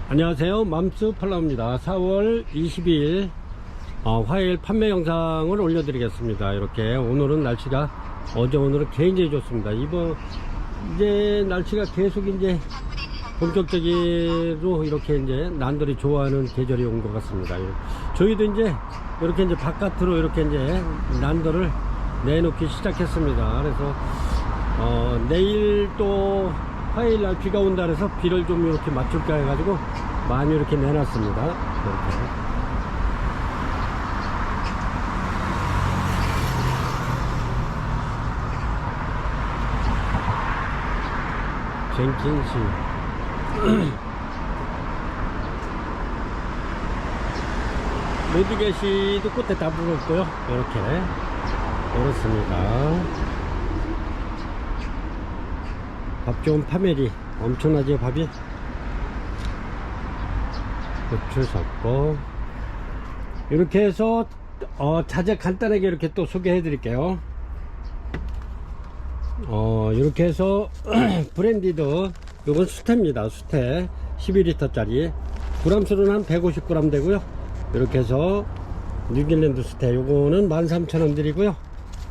안녕하세요, 맘스 팔라우입니다. 4월 22일 화요일 판매 영상을 올려드리겠습니다. 이렇게 오늘은 날씨가 어제 오늘은 굉장히 좋습니다. 이제 날씨가 계속 이제 본격적으로 이렇게 이제 난들이 좋아하는 계절이 온 것 같습니다. 저희도 이제 이렇게 이제 바깥으로 이렇게 이제 난들을 내놓기 시작했습니다. 그래서 내일 또 화요일 날 비가 온다 그래서 비를 좀 이렇게 맞출까 해가지고 많이 이렇게 내놨습니다. 이렇게. 젠킨시 모두개시도 끝에 다 불었고요. 이렇게 그렇습니다. 밥 좋은 파메리 엄청나죠. 밥이 고추 섞고 이렇게 해서 자재 간단하게 이렇게 또 소개해 드릴게요. 이렇게 해서 브랜디드 요건 수태입니다. 수태 12L 짜리 g수는 한 150g 되고요. 이렇게 해서 뉴질랜드 수태 요거는 13,000원 드리고요.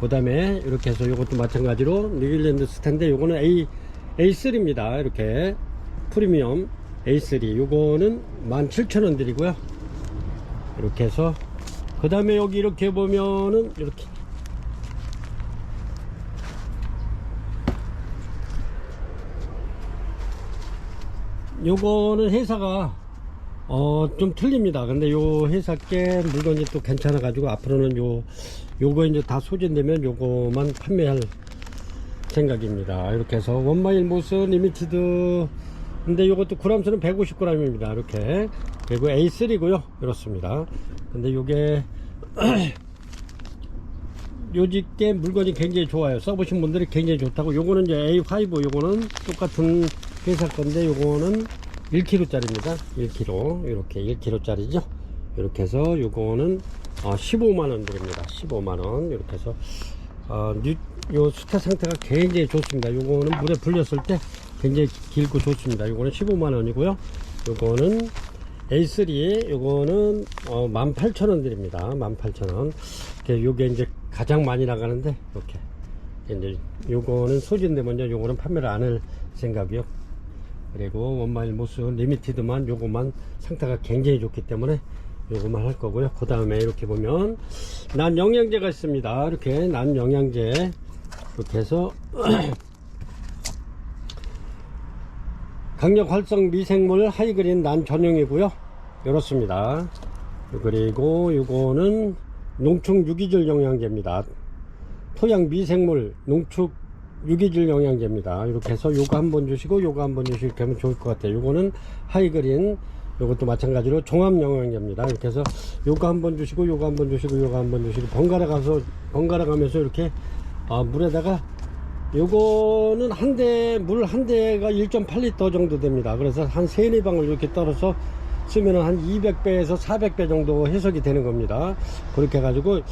그 다음에 이렇게 해서 요것도 마찬가지로 뉴질랜드 수태인데 요거는 A3입니다. 이렇게 프리미엄 A3 요거는 17,000원 드리고요. 이렇게 해서 그 다음에 여기 이렇게 보면은 이렇게 요거는 회사가 좀 틀립니다. 근데 요 회사께 물건이 또 괜찮아 가지고 앞으로는 요거 이제 다 소진되면 요거만 판매할 생각입니다. 이렇게 해서 원마일 모스 리미티드 근데 요것도 g수는 150g입니다. 이렇게 그리고 A3고요. 이렇습니다. 근데 요게 요직게 물건이 굉장히 좋아요. 써보신 분들이 굉장히 좋다고. 요거는 이제 A5 요거는 똑같은 회사 건데 요거는 1kg 짜리입니다. 1kg 이렇게 1kg 짜리죠. 이렇게 해서 요거는 15만원 드립니다. 15만원 이렇게 해서 요 수태 상태가 굉장히 좋습니다. 요거는 물에 불렸을 때 굉장히 길고 좋습니다. 요거는 15만원이고요. 요거는 A3 요거는 18,000원 드립니다. 18,000원. 요게 이제 가장 많이 나가는데 이렇게 이제 요거는 소진되면요 요거는 판매를 안 할 생각이요. 그리고 원마일 모스 리미티드만 요거만 상태가 굉장히 좋기 때문에 요거만 할 거고요. 그 다음에 이렇게 보면 난 영양제가 있습니다. 이렇게 난 영양제 이렇게 해서 강력 활성 미생물 하이그린 난 전용이고요. 이렇습니다. 그리고 요거는 농축 유기질 영양제입니다. 토양 미생물 농축 유기질 영양제입니다. 이렇게 해서 요거 한번 주시고 요거 한번 주시고 이렇게 하면 좋을 것 같아요. 요거는 하이그린 요것도 마찬가지로 종합 영양제입니다. 이렇게 해서 요거 한번 주시고 요거 한번 주시고 요거 한번 주시고 번갈아 가면서 이렇게 물에다가 요거는 물 한 대가 1.8L 정도 됩니다. 그래서 한 3-4방울 이렇게 떨어서 쓰면은 한 200배에서 400배 정도 해석이 되는 겁니다. 그렇게 해가지고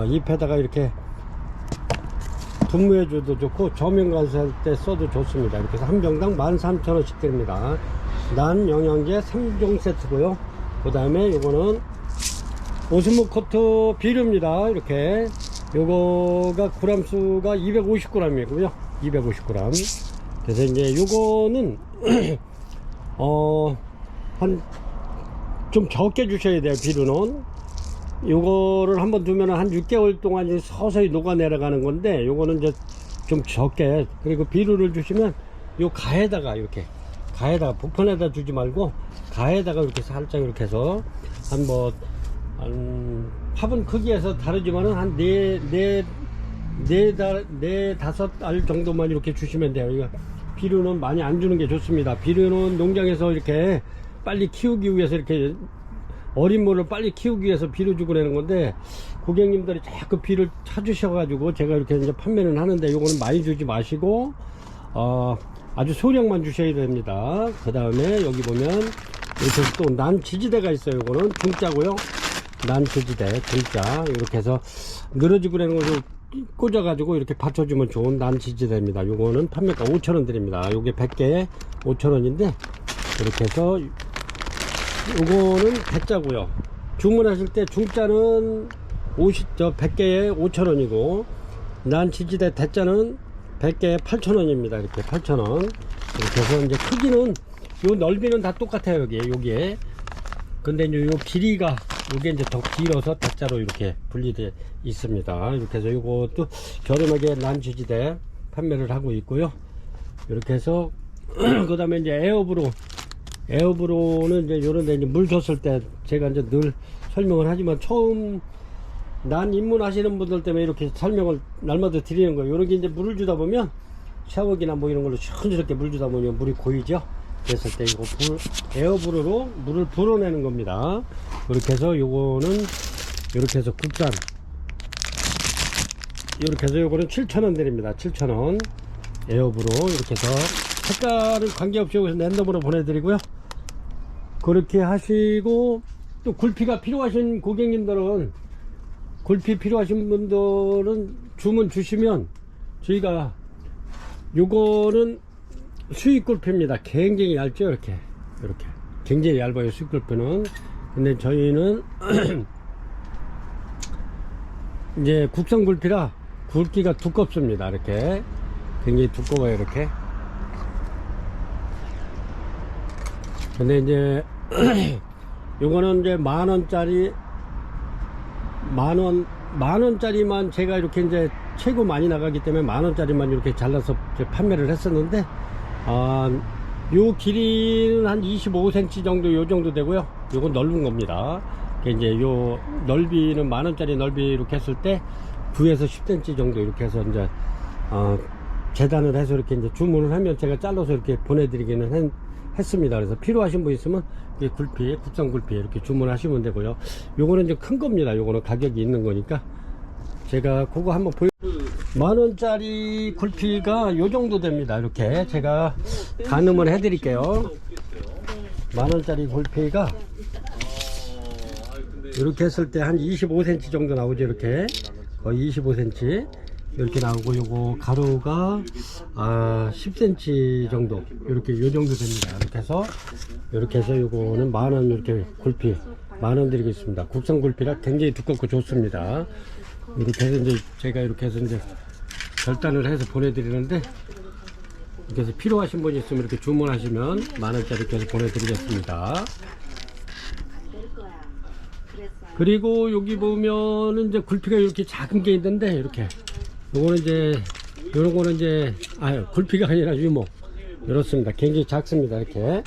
잎에다가 이렇게 분무해 줘도 좋고 저면 관수할 때 써도 좋습니다. 이렇게 해서 한 병당 13,000원씩 드립니다. 난 영양제 3종 세트고요. 그 다음에 요거는 오스모 코트 비료입니다. 이렇게 요거가 g수가 250g이고요. 250g. 그래서 이제 요거는 한 좀 적게 주셔야 돼요. 비료는 요거를 한번 두면 한 6개월 동안 서서히 녹아 내려가는 건데 요거는 이제 좀 적게. 그리고 비료를 주시면 요 가에다가 이렇게 가에다가 부편에다 주지 말고 가에다가 이렇게 살짝 이렇게 해서 한 화분 크기에서 다르지만은 한 4-5알 정도만 이렇게 주시면 돼요. 이거 비료는 많이 안 주는 게 좋습니다. 비료는 농장에서 이렇게 빨리 키우기 위해서 이렇게 어린 모를 빨리 키우기 위해서 비료 주고 그러는 건데 고객님들이 자꾸 비를 찾으셔가지고 제가 이렇게 이제 판매는 하는데 요거는 많이 주지 마시고 아주 소량만 주셔야 됩니다. 그 다음에 여기 보면 이렇게 또 난 지지대가 있어요. 요거는 중자고요. 난 지지대 중자 이렇게 해서 늘어지고 그러는 거를 꽂아 가지고 이렇게 받쳐주면 좋은 난 지지대입니다. 요거는 판매가 5,000원 드립니다. 요게 100개에 5,000원인데 이렇게 해서 요거는 대짜고요. 주문하실 때 중짜는 100개에 5,000원이고 난치지대 대짜는 100개에 8,000원입니다. 이렇게 8,000원. 이렇게 해서 이제 크기는 요 넓이는 다 똑같아요. 여기에. 근데 이제 요 길이가 요게 이제 더 길어서 대짜로 이렇게 분리되어 있습니다. 이렇게 해서 요것도 저렴하게 난치지대 판매를 하고 있고요. 이렇게 해서 그 다음에 이제 에어브로는 이제 요런데 이제 물 줬을 때 제가 이제 늘 설명을 하지만 처음 난 입문하시는 분들 때문에 이렇게 설명을 날마다 드리는 거예요. 요렇게 이제 물을 주다 보면 샤워기나 뭐 이런 걸로 시원스럽게 물 주다 보면 물이 고이죠. 그랬을 때 이거 에어브로로 물을 불어내는 겁니다. 이렇게 해서 요거는 이렇게 해서 국산 이렇게 해서 요거는 7,000원 드립니다. 7,000원 에어브로 이렇게 해서 색깔은 관계없이 여기서 랜덤으로 보내드리고요. 그렇게 하시고 또 굴피가 필요하신 고객님들은 굴피 필요하신 분들은 주문 주시면 저희가 요거는 수입 굴피입니다. 굉장히 얇죠. 이렇게 굉장히 얇아요. 수입 굴피는. 근데 저희는 이제 국산 굴피라 굵기가 두껍습니다. 이렇게 굉장히 두꺼워요. 이렇게. 근데 이제 요거는 이제 만원짜리만 제가 이렇게 이제 최고 많이 나가기 때문에 만원짜리만 이렇게 잘라서 판매를 했었는데 요 길이는 한 25cm 정도 요 정도 되고요. 요건 넓은 겁니다. 이제 요 넓이는 만원짜리 넓이 이렇게 했을 때 9에서 10cm 정도 이렇게 해서 이제 재단을 해서 이렇게 이제 주문을 하면 제가 잘라서 이렇게 보내드리기는 했습니다. 그래서 필요하신 분 있으면 굴피, 국산 굴피 이렇게 주문하시면 되고요. 요거는 이제 큰 겁니다. 요거는 가격이 있는 거니까 제가 그거 한번 만원짜리 굴피가 요 정도 됩니다. 이렇게 제가 가늠을 해 드릴게요. 만원짜리 굴피가 이렇게 했을 때 한 25cm 정도 나오죠. 이렇게 거의 25cm 이렇게 나오고, 요거 가로가 10cm 정도 이렇게 요 정도 됩니다. 이렇게 해서 요거는 만원 이렇게 굴피 만원 드리겠습니다. 국산 굴피라 굉장히 두껍고 좋습니다. 이렇게 해서 이제 제가 이렇게 해서 이제 결단을 해서 보내드리는데, 이렇게 해서 필요하신 분이 있으면 이렇게 주문하시면 만원짜리 이렇게 해서 보내드리겠습니다. 그리고 여기 보면은 이제 굴피가 이렇게 작은 게 있는데, 이렇게 요거는 이제 요런 거는 이제 굴피가 아니라 유목 이렇습니다. 굉장히 작습니다. 이렇게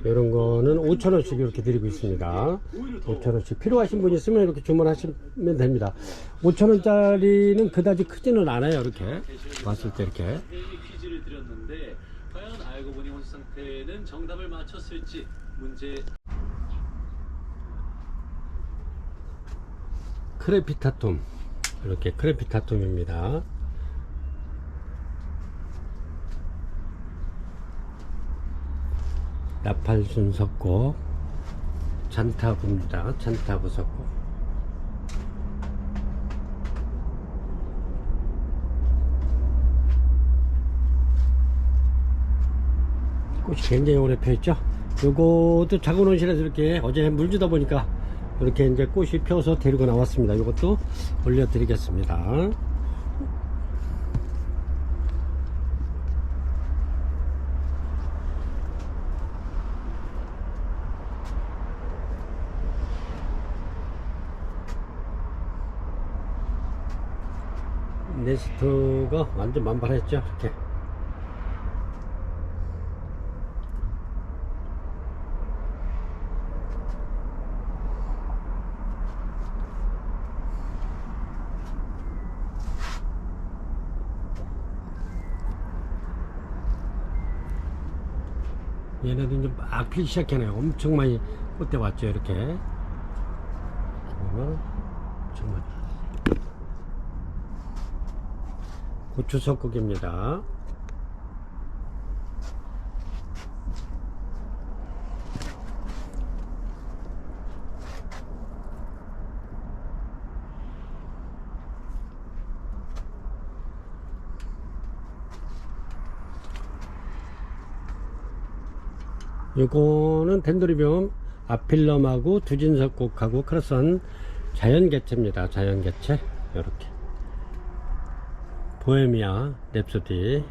요런 거는 5,000원씩 이렇게 드리고 있습니다. 5,000원씩 필요하신 분 있으면 이렇게 주문하시면 됩니다. 5,000원짜리는 그다지 크지는 않아요. 이렇게 봤을 때 이렇게 퀴즈를 드렸는데 과연 알고 보니 혼수 상태는 정답을 맞췄을지 문제. 크레피타툼, 이렇게 크레피타툼입니다. 나팔순 섞고 잔타부입니다. 잔타부 섞고 꽃이 굉장히 오래 펴있죠. 요것도 작은 온실에서 이렇게 어제 물 주다 보니까 이렇게 이제 꽃이 펴서 데리고 나왔습니다. 이것도 올려드리겠습니다. 네스트가 완전 만발했죠. 이렇게 얘네도 이제 막 피기 시작하네요. 엄청 많이 꽃대 왔죠. 이렇게 정말 고추 석국입니다. 요거는 덴드로비움 아필럼하고 두진석곡하고 크로스한 자연개체입니다. 자연개체. 이렇게 보헤미아 랩소디.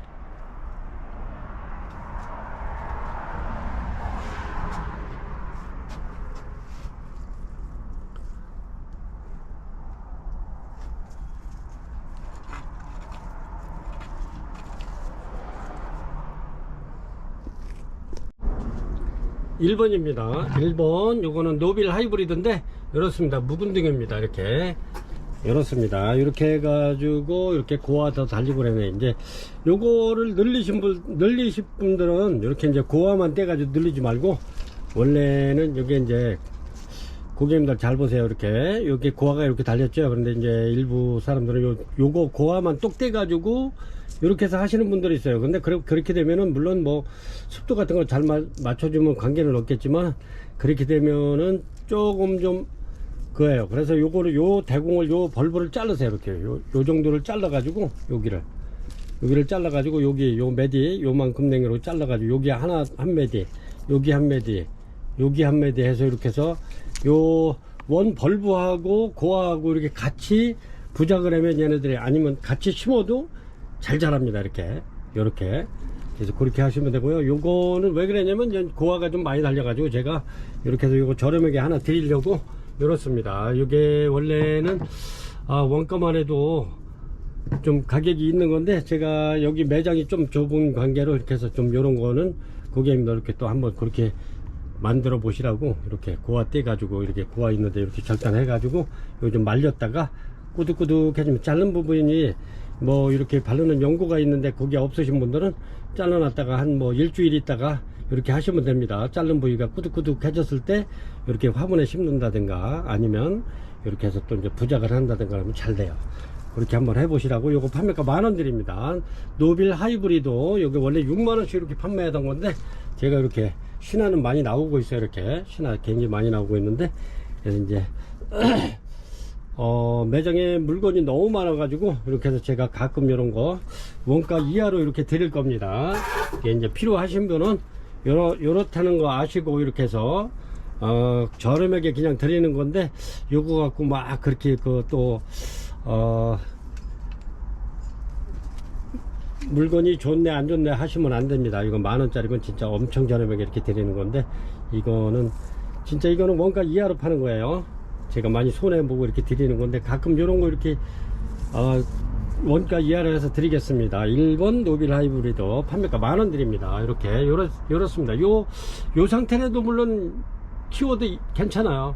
(1번입니다) 1번 요거는 노빌 하이브리드인데 이렇습니다. 묵은등입니다. 이렇게 이렇습니다. 이렇게 해가지고 이렇게 고와 더 달리고 그러네. 이제 요거를 늘리신 분들은 이렇게 이제 고와만 떼가지고 늘리지 말고, 원래는 여기 이제 고객님들 잘 보세요. 이렇게 여기 고와가 이렇게 달렸죠. 그런데 이제 일부 사람들은 요거 고와만 똑 떼가지고 이렇게 해서 하시는 분들이 있어요. 근데 그렇게 되면은 물론 뭐 습도 같은 걸 잘 맞춰주면 관계는 없겠지만, 그렇게 되면은 조금 좀 그래요. 그래서 요거를 요 대공을 요 벌브를 자르세요. 이렇게 요 정도를 잘라 가지고 여기를 잘라 가지고 여기 요 매디 요만큼 냉이로 잘라 가지고 여기 한 매디, 여기 한 매디, 여기 한 매디 해서 이렇게 해서 요 원 벌브하고 고하고 이렇게 같이 부작을 하면 얘네들이, 아니면 같이 심어도 잘 자랍니다. 이렇게 요렇게. 그래서 그렇게 하시면 되고요. 요거는 왜 그러냐면 고하가 좀 많이 달려가지고 제가 이렇게 해서 요거 저렴하게 하나 드리려고 이렇습니다. 이게 원래는 원가만 해도 좀 가격이 있는 건데, 제가 여기 매장이 좀 좁은 관계로 이렇게 해서 좀 요런 거는 고객님들 이렇게 또 한번 그렇게 만들어 보시라고, 이렇게 고와 떼 가지고 이렇게 고와 있는데 이렇게 절단해 가지고 요즘 말렸다가 꾸덕꾸덕해지면, 자른 부분이 뭐 이렇게 바르는 연고가 있는데 그게 없으신 분들은 잘라놨다가 한 뭐 일주일 있다가 이렇게 하시면 됩니다. 자른 부위가 꾸덕꾸덕해졌을 때 이렇게 화분에 심는다든가, 아니면 이렇게 해서 또 이제 부작을 한다든가 하면 잘 돼요. 그렇게 한번 해보시라고. 요거 판매가 10,000원 드립니다. 노빌 하이브리드 요게 원래 60,000원씩 이렇게 판매하던 건데, 제가 이렇게 신화는 많이 나오고 있어요. 이렇게 신화 굉장히 많이 나오고 있는데, 그래서 이제 매장에 물건이 너무 많아 가지고 이렇게 해서 제가 가끔 이런 거 원가 이하로 이렇게 드릴 겁니다. 이게 이제 필요하신 분은 요렇다는 거 아시고 이렇게 해서 저렴하게 그냥 드리는 건데, 요거 갖고 막 그렇게 물건이 좋네 안 좋네 하시면 안 됩니다. 이거 10,000원짜리면 진짜 엄청 저렴하게 이렇게 드리는 건데, 이거는 진짜 이거는 원가 이하로 파는 거예요. 제가 많이 손해보고 이렇게 드리는 건데, 가끔 요런 거 이렇게 원가 이하로 해서 드리겠습니다. 1번 노빌 하이브리드 판매가 10,000원 드립니다. 이렇게 요렇습니다. 요 상태라도 물론 키워도 괜찮아요.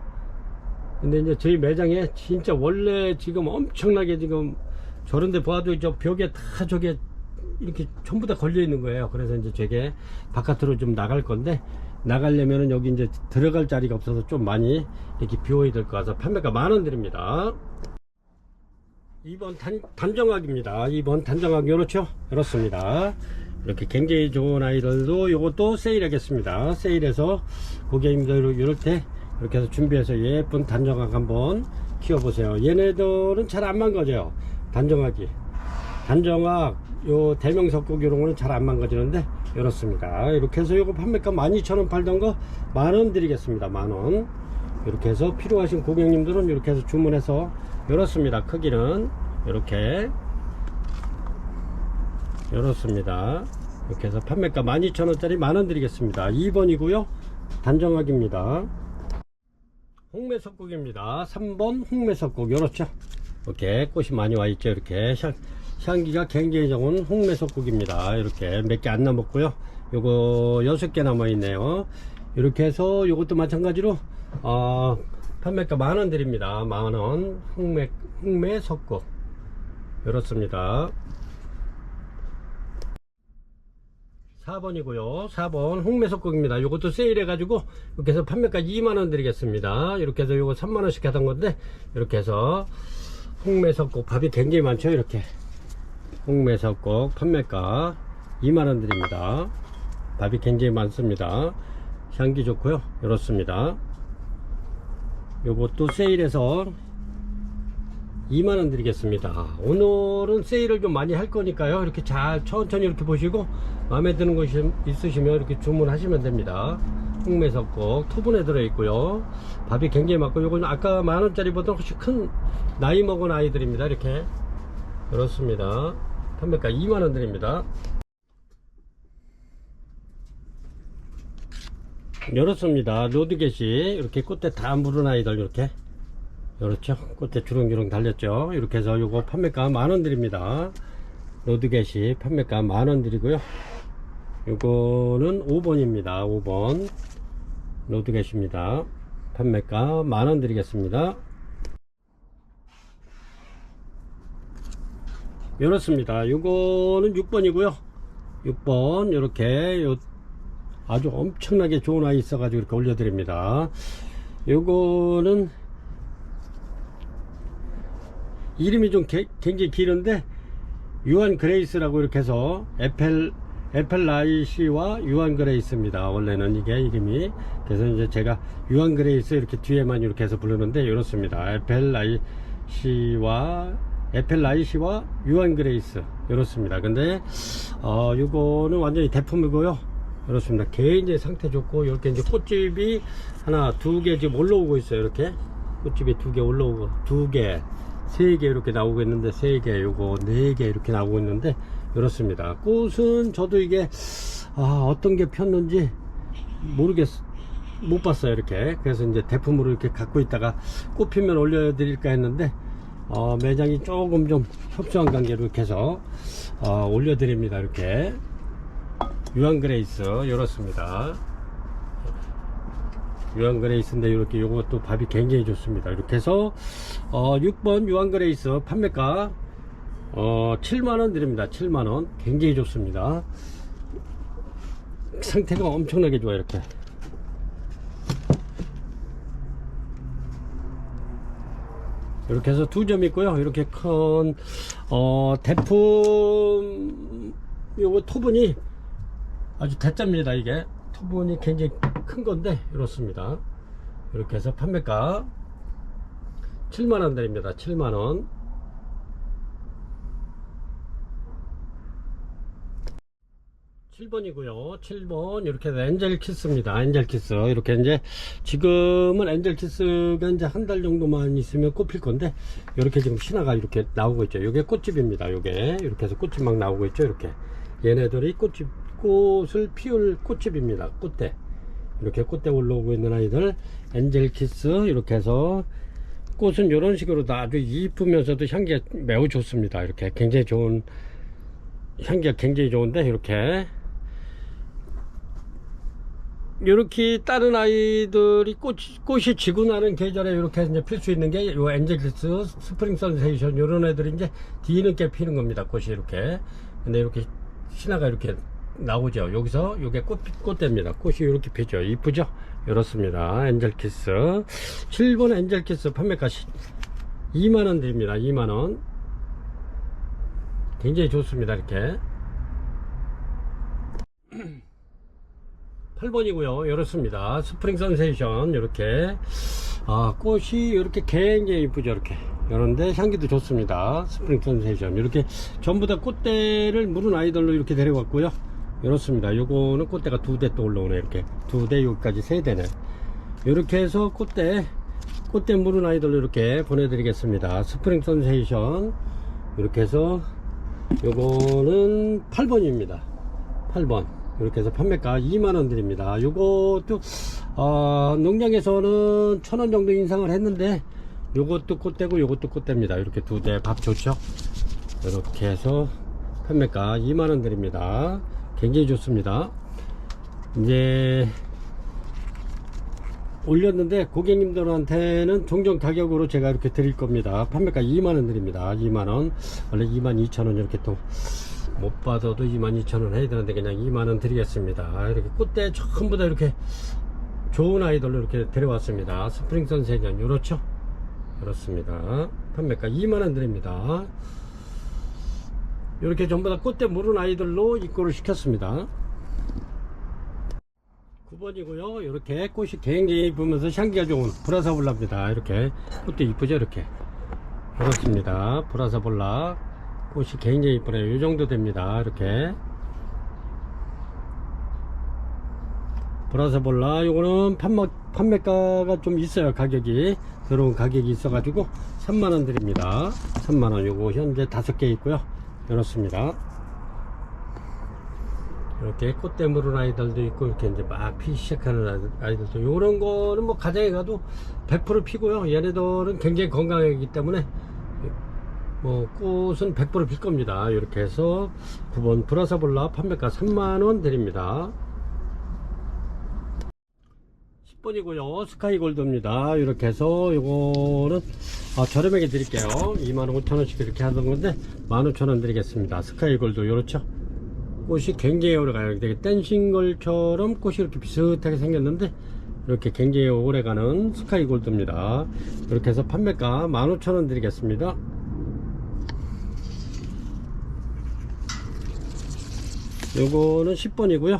근데 이제 저희 매장에 진짜 원래 지금 엄청나게 지금 저런데 봐도 저 벽에 다 저게 이렇게 전부 다 걸려 있는 거예요. 그래서 이제 저게 바깥으로 좀 나갈 건데, 나가려면은 여기 이제 들어갈 자리가 없어서 좀 많이 이렇게 비워야 될 것 같아서 판매가 10,000원 드립니다. 2번 단정학입니다. 2번 단정학 요렇죠? 이렇습니다. 이렇게 굉장히 좋은 아이들도 요것도 세일하겠습니다. 세일해서 고객님들 이럴 때 이렇게 해서 준비해서 예쁜 단정학 한번 키워보세요. 얘네들은 잘 안 망가져요. 단정학 요 대명석국 이런 거는 잘 안 망가지는데 이렇습니다. 이렇게 해서 요거 판매가 12,000원 팔던 거 10,000원 드리겠습니다. 10,000원. 이렇게 해서 필요하신 고객님들은 이렇게 해서 주문해서 이렇습니다. 크기는 이렇게 이렇습니다. 이렇게 해서 판매가 12,000원짜리 10,000원 드리겠습니다. 2번이고요. 단정학입니다. 홍매석국입니다. 3번 홍매석국 이렇죠. 이렇게 꽃이 많이 와 있죠. 이렇게 향기가 굉장히 좋은 홍매석국입니다. 이렇게 몇 개 안 남았고요. 요거 6개 남아 있네요. 이렇게 해서 요것도 마찬가지로 판매가 10,000원 드립니다. 10,000원 홍매석국 이렇습니다. 4번이고요. 4번 홍매석국입니다. 요것도 세일해 가지고 이렇게 해서 판매가 20,000원 드리겠습니다. 이렇게 해서 요거 30,000원씩 하던 건데, 이렇게 해서 홍매석국 밥이 굉장히 많죠. 이렇게 홍매석국 판매가 20,000원 드립니다. 밥이 굉장히 많습니다. 향기 좋고요. 이렇습니다. 요것도 세일해서 20,000원 드리겠습니다. 오늘은 세일을 좀 많이 할 거니까요. 이렇게 잘 천천히 이렇게 보시고 마음에 드는 것이 있으시면 이렇게 주문하시면 됩니다. 홍매석곡 토분에 들어있고요. 밥이 굉장히 많고, 요거는 아까 만원짜리보다 훨씬 큰 나이 먹은 아이들입니다. 이렇게 그렇습니다. 판매가 2만원 드립니다. 이렇습니다. 로드겟이 이렇게 꽃대 다 물은 아이들, 이렇게 그렇죠. 꽃대 주렁주렁 달렸죠. 이렇게 해서 요거 판매가 만원 드립니다. 로드겟이 판매가 만원 드리고요. 요거는 5번입니다. 5번 로드겟입니다. 판매가 만원 드리겠습니다. 이렇습니다. 요거는 6번이고요. 6번 이렇게 아주 엄청나게 좋은 아이 있어가지고 이렇게 올려드립니다. 요거는 이름이 좀 굉장히 길은데 유한 그레이스라고 이렇게 해서 에펠라이시와 유한 그레이스입니다. 원래는 이게 이름이. 그래서 이제 제가 유한 그레이스 이렇게 뒤에만 이렇게 해서 부르는데 이렇습니다. 에펠라이시와 유한 그레이스 이렇습니다. 근데 요거는 완전히 대품이고요. 이렇습니다. 굉장히 상태 좋고, 이렇게 이제 꽃집이 하나, 두 개 지금 올라오고 있어요. 이렇게 꽃집이 두 개 올라오고, 두 개, 세 개 이렇게 나오고 있는데, 세 개, 요거 네 개 이렇게 나오고 있는데, 이렇습니다. 꽃은 저도 이게 어떤 게 폈는지 못 봤어요. 이렇게. 그래서 이제 대품으로 이렇게 갖고 있다가 꽃 피면 올려드릴까 했는데, 매장이 조금 좀 협소한 관계로 이렇게 해서 올려드립니다. 이렇게 유한 그레이스 이렇습니다. 유한 그레이스인데 이렇게 요것도 밥이 굉장히 좋습니다. 이렇게 해서 6번 유한 그레이스 판매가 7만원 드립니다. 7만원. 굉장히 좋습니다. 상태가 엄청나게 좋아요. 이렇게 이렇게 해서 두 점 있고요. 이렇게 큰 대품 요거 토분이 아주 대짜입니다. 이게 토분이 굉장히 큰 건데 이렇습니다. 이렇게 해서 판매가 7만원 드립니다. 7만원. 7번이고요. 7번 이렇게 해서 엔젤키스입니다. 엔젤키스. 이렇게 이제 지금은 엔젤키스가 이제 한 달 정도만 있으면 꽃필 건데, 이렇게 지금 신화가 이렇게 나오고 있죠. 요게 꽃집입니다. 요게 이렇게 해서 꽃집 막 나오고 있죠. 이렇게 얘네들이 꽃을 피울 꽃집입니다. 꽃대. 이렇게 꽃대 올라오고 있는 아이들 엔젤키스. 이렇게 해서 꽃은 이런 식으로 아주 이쁘면서도 향기가 매우 좋습니다. 이렇게 굉장히 좋은 향기가 굉장히 좋은데, 이렇게 다른 아이들이 꽃이 지고 나는 계절에 이렇게 이제 필 수 있는 게 요 엔젤키스, 스프링 선세이션 요런 애들이 이제 뒤늦게 피는 겁니다. 꽃이 이렇게. 근데 이렇게 신화가 이렇게 나오죠. 여기서 요게 꽃대입니다. 꽃이 이렇게 피죠. 이쁘죠? 이렇습니다. 엔젤키스. 7번 엔젤키스 판매가 2만원 드립니다. 2만원. 굉장히 좋습니다. 이렇게 8번이고요. 이렇습니다. 스프링 선세이션. 이렇게 꽃이 이렇게 굉장히 이쁘죠. 이렇게 이런데 향기도 좋습니다. 스프링 선세이션. 이렇게 전부 다 꽃대를 물은 아이들로 이렇게 데려왔고요. 이렇습니다. 요거는 꽃대가 두 대 또 올라오네. 이렇게 두 대, 여기까지 세 대네. 이렇게 해서 꽃대 물은 아이들로 이렇게 보내드리겠습니다. 스프링 선세이션. 이렇게 해서 요거는 8번입니다. 8번. 이렇게 해서 판매가 2만원 드립니다. 요것도 농장에서는 1000원 정도 인상을 했는데, 요것도 꽃대고 요것도 꽃대입니다. 이렇게 두 대 밥 좋죠. 이렇게 해서 판매가 2만원 드립니다. 굉장히 좋습니다. 이제 올렸는데 고객님들한테는 종종 가격으로 제가 이렇게 드릴 겁니다. 판매가 2만원 드립니다. 2만원. 원래 22,000원 이렇게 또 못 받아도 22,000원 해야 되는데 그냥 2만원 드리겠습니다. 이렇게 꽃대 전부 다 이렇게 좋은 아이들로 이렇게 데려왔습니다. 스프링 선세이션 요렇죠? 그렇습니다. 판매가 2만원 드립니다. 이렇게 전부 다 꽃대 물은 아이들로 입고를 시켰습니다. 9번이고요. 이렇게 꽃이 굉장히 이쁘면서 향기가 좋은 브라사볼라입니다. 이렇게 꽃도 이쁘죠. 이렇게 그렇습니다. 브라사볼라 꽃이 굉장히 이쁘네요. 이 정도 됩니다. 이렇게 브라사볼라 요거는 판매가가 좀 있어요. 가격이 들어온 가격이 있어 가지고 3만원 드립니다. 3만원. 요거 현재 5개 있고요. 이렇습니다. 이렇게 꽃대 물은 아이들도 있고, 이렇게 이제 막 피기 시작하는 아이들도, 요런 거는 뭐 가정에 가도 100% 피고요. 얘네들은 굉장히 건강하기 때문에 뭐 꽃은 100% 필 겁니다. 이렇게 해서 9번 브라사볼라 판매가 3만원 드립니다. 10번이고요 스카이골드입니다. 이렇게 해서 요거는 저렴하게 드릴게요. 25,000원씩 이렇게 하던 건데 15,000원 드리겠습니다. 스카이골드 요렇죠. 꽃이 굉장히 오래가요. 되게 댄싱걸처럼 꽃이 이렇게 비슷하게 생겼는데 이렇게 굉장히 오래가는 스카이골드입니다. 이렇게 해서 판매가 15,000원 드리겠습니다. 요거는 10번이고요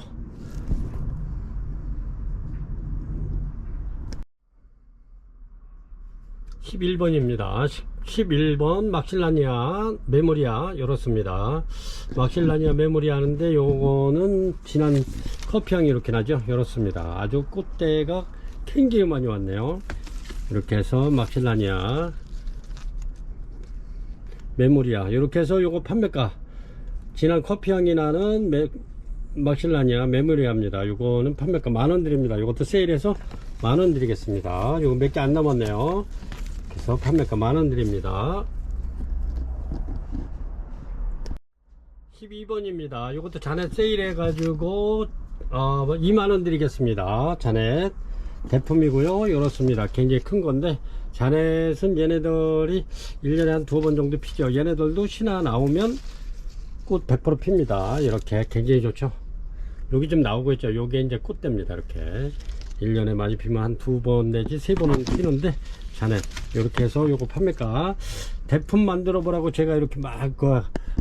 11번입니다 11번 막실라니아 메모리아 이렇습니다. 막실라니아 메모리아 하는데 요거는 진한 커피향이 이렇게 나죠. 이렇습니다. 아주 꽃대가 굉장히 많이 왔네요. 이렇게 해서 막실라니아 메모리아 이렇게 해서 요거 판매가 진한 커피향이 나는 막실라니아 메모리아입니다. 요거는 판매가 10,000원 드립니다. 요것도 세일해서 10,000원 드리겠습니다. 요거 몇 개 안 남았네요. 그래서 판매가 10,000원 드립니다. 12번입니다. 요것도 자넷 세일해 가지고 20,000원 드리겠습니다. 자넷 대품이고요. 이렇습니다. 굉장히 큰 건데 자넷은 얘네들이 1년에 한 2번 정도 피죠. 얘네들도 신화 나오면 꽃 100% 핍니다. 이렇게 굉장히 좋죠. 여기 좀 나오고 있죠. 요게 이제 꽃대입니다. 이렇게 1년에 많이 피면 한 2번 내지 3번은 피는데 자넷 이렇게 해서 요거 판매가 대품 만들어 보라고 제가 이렇게 막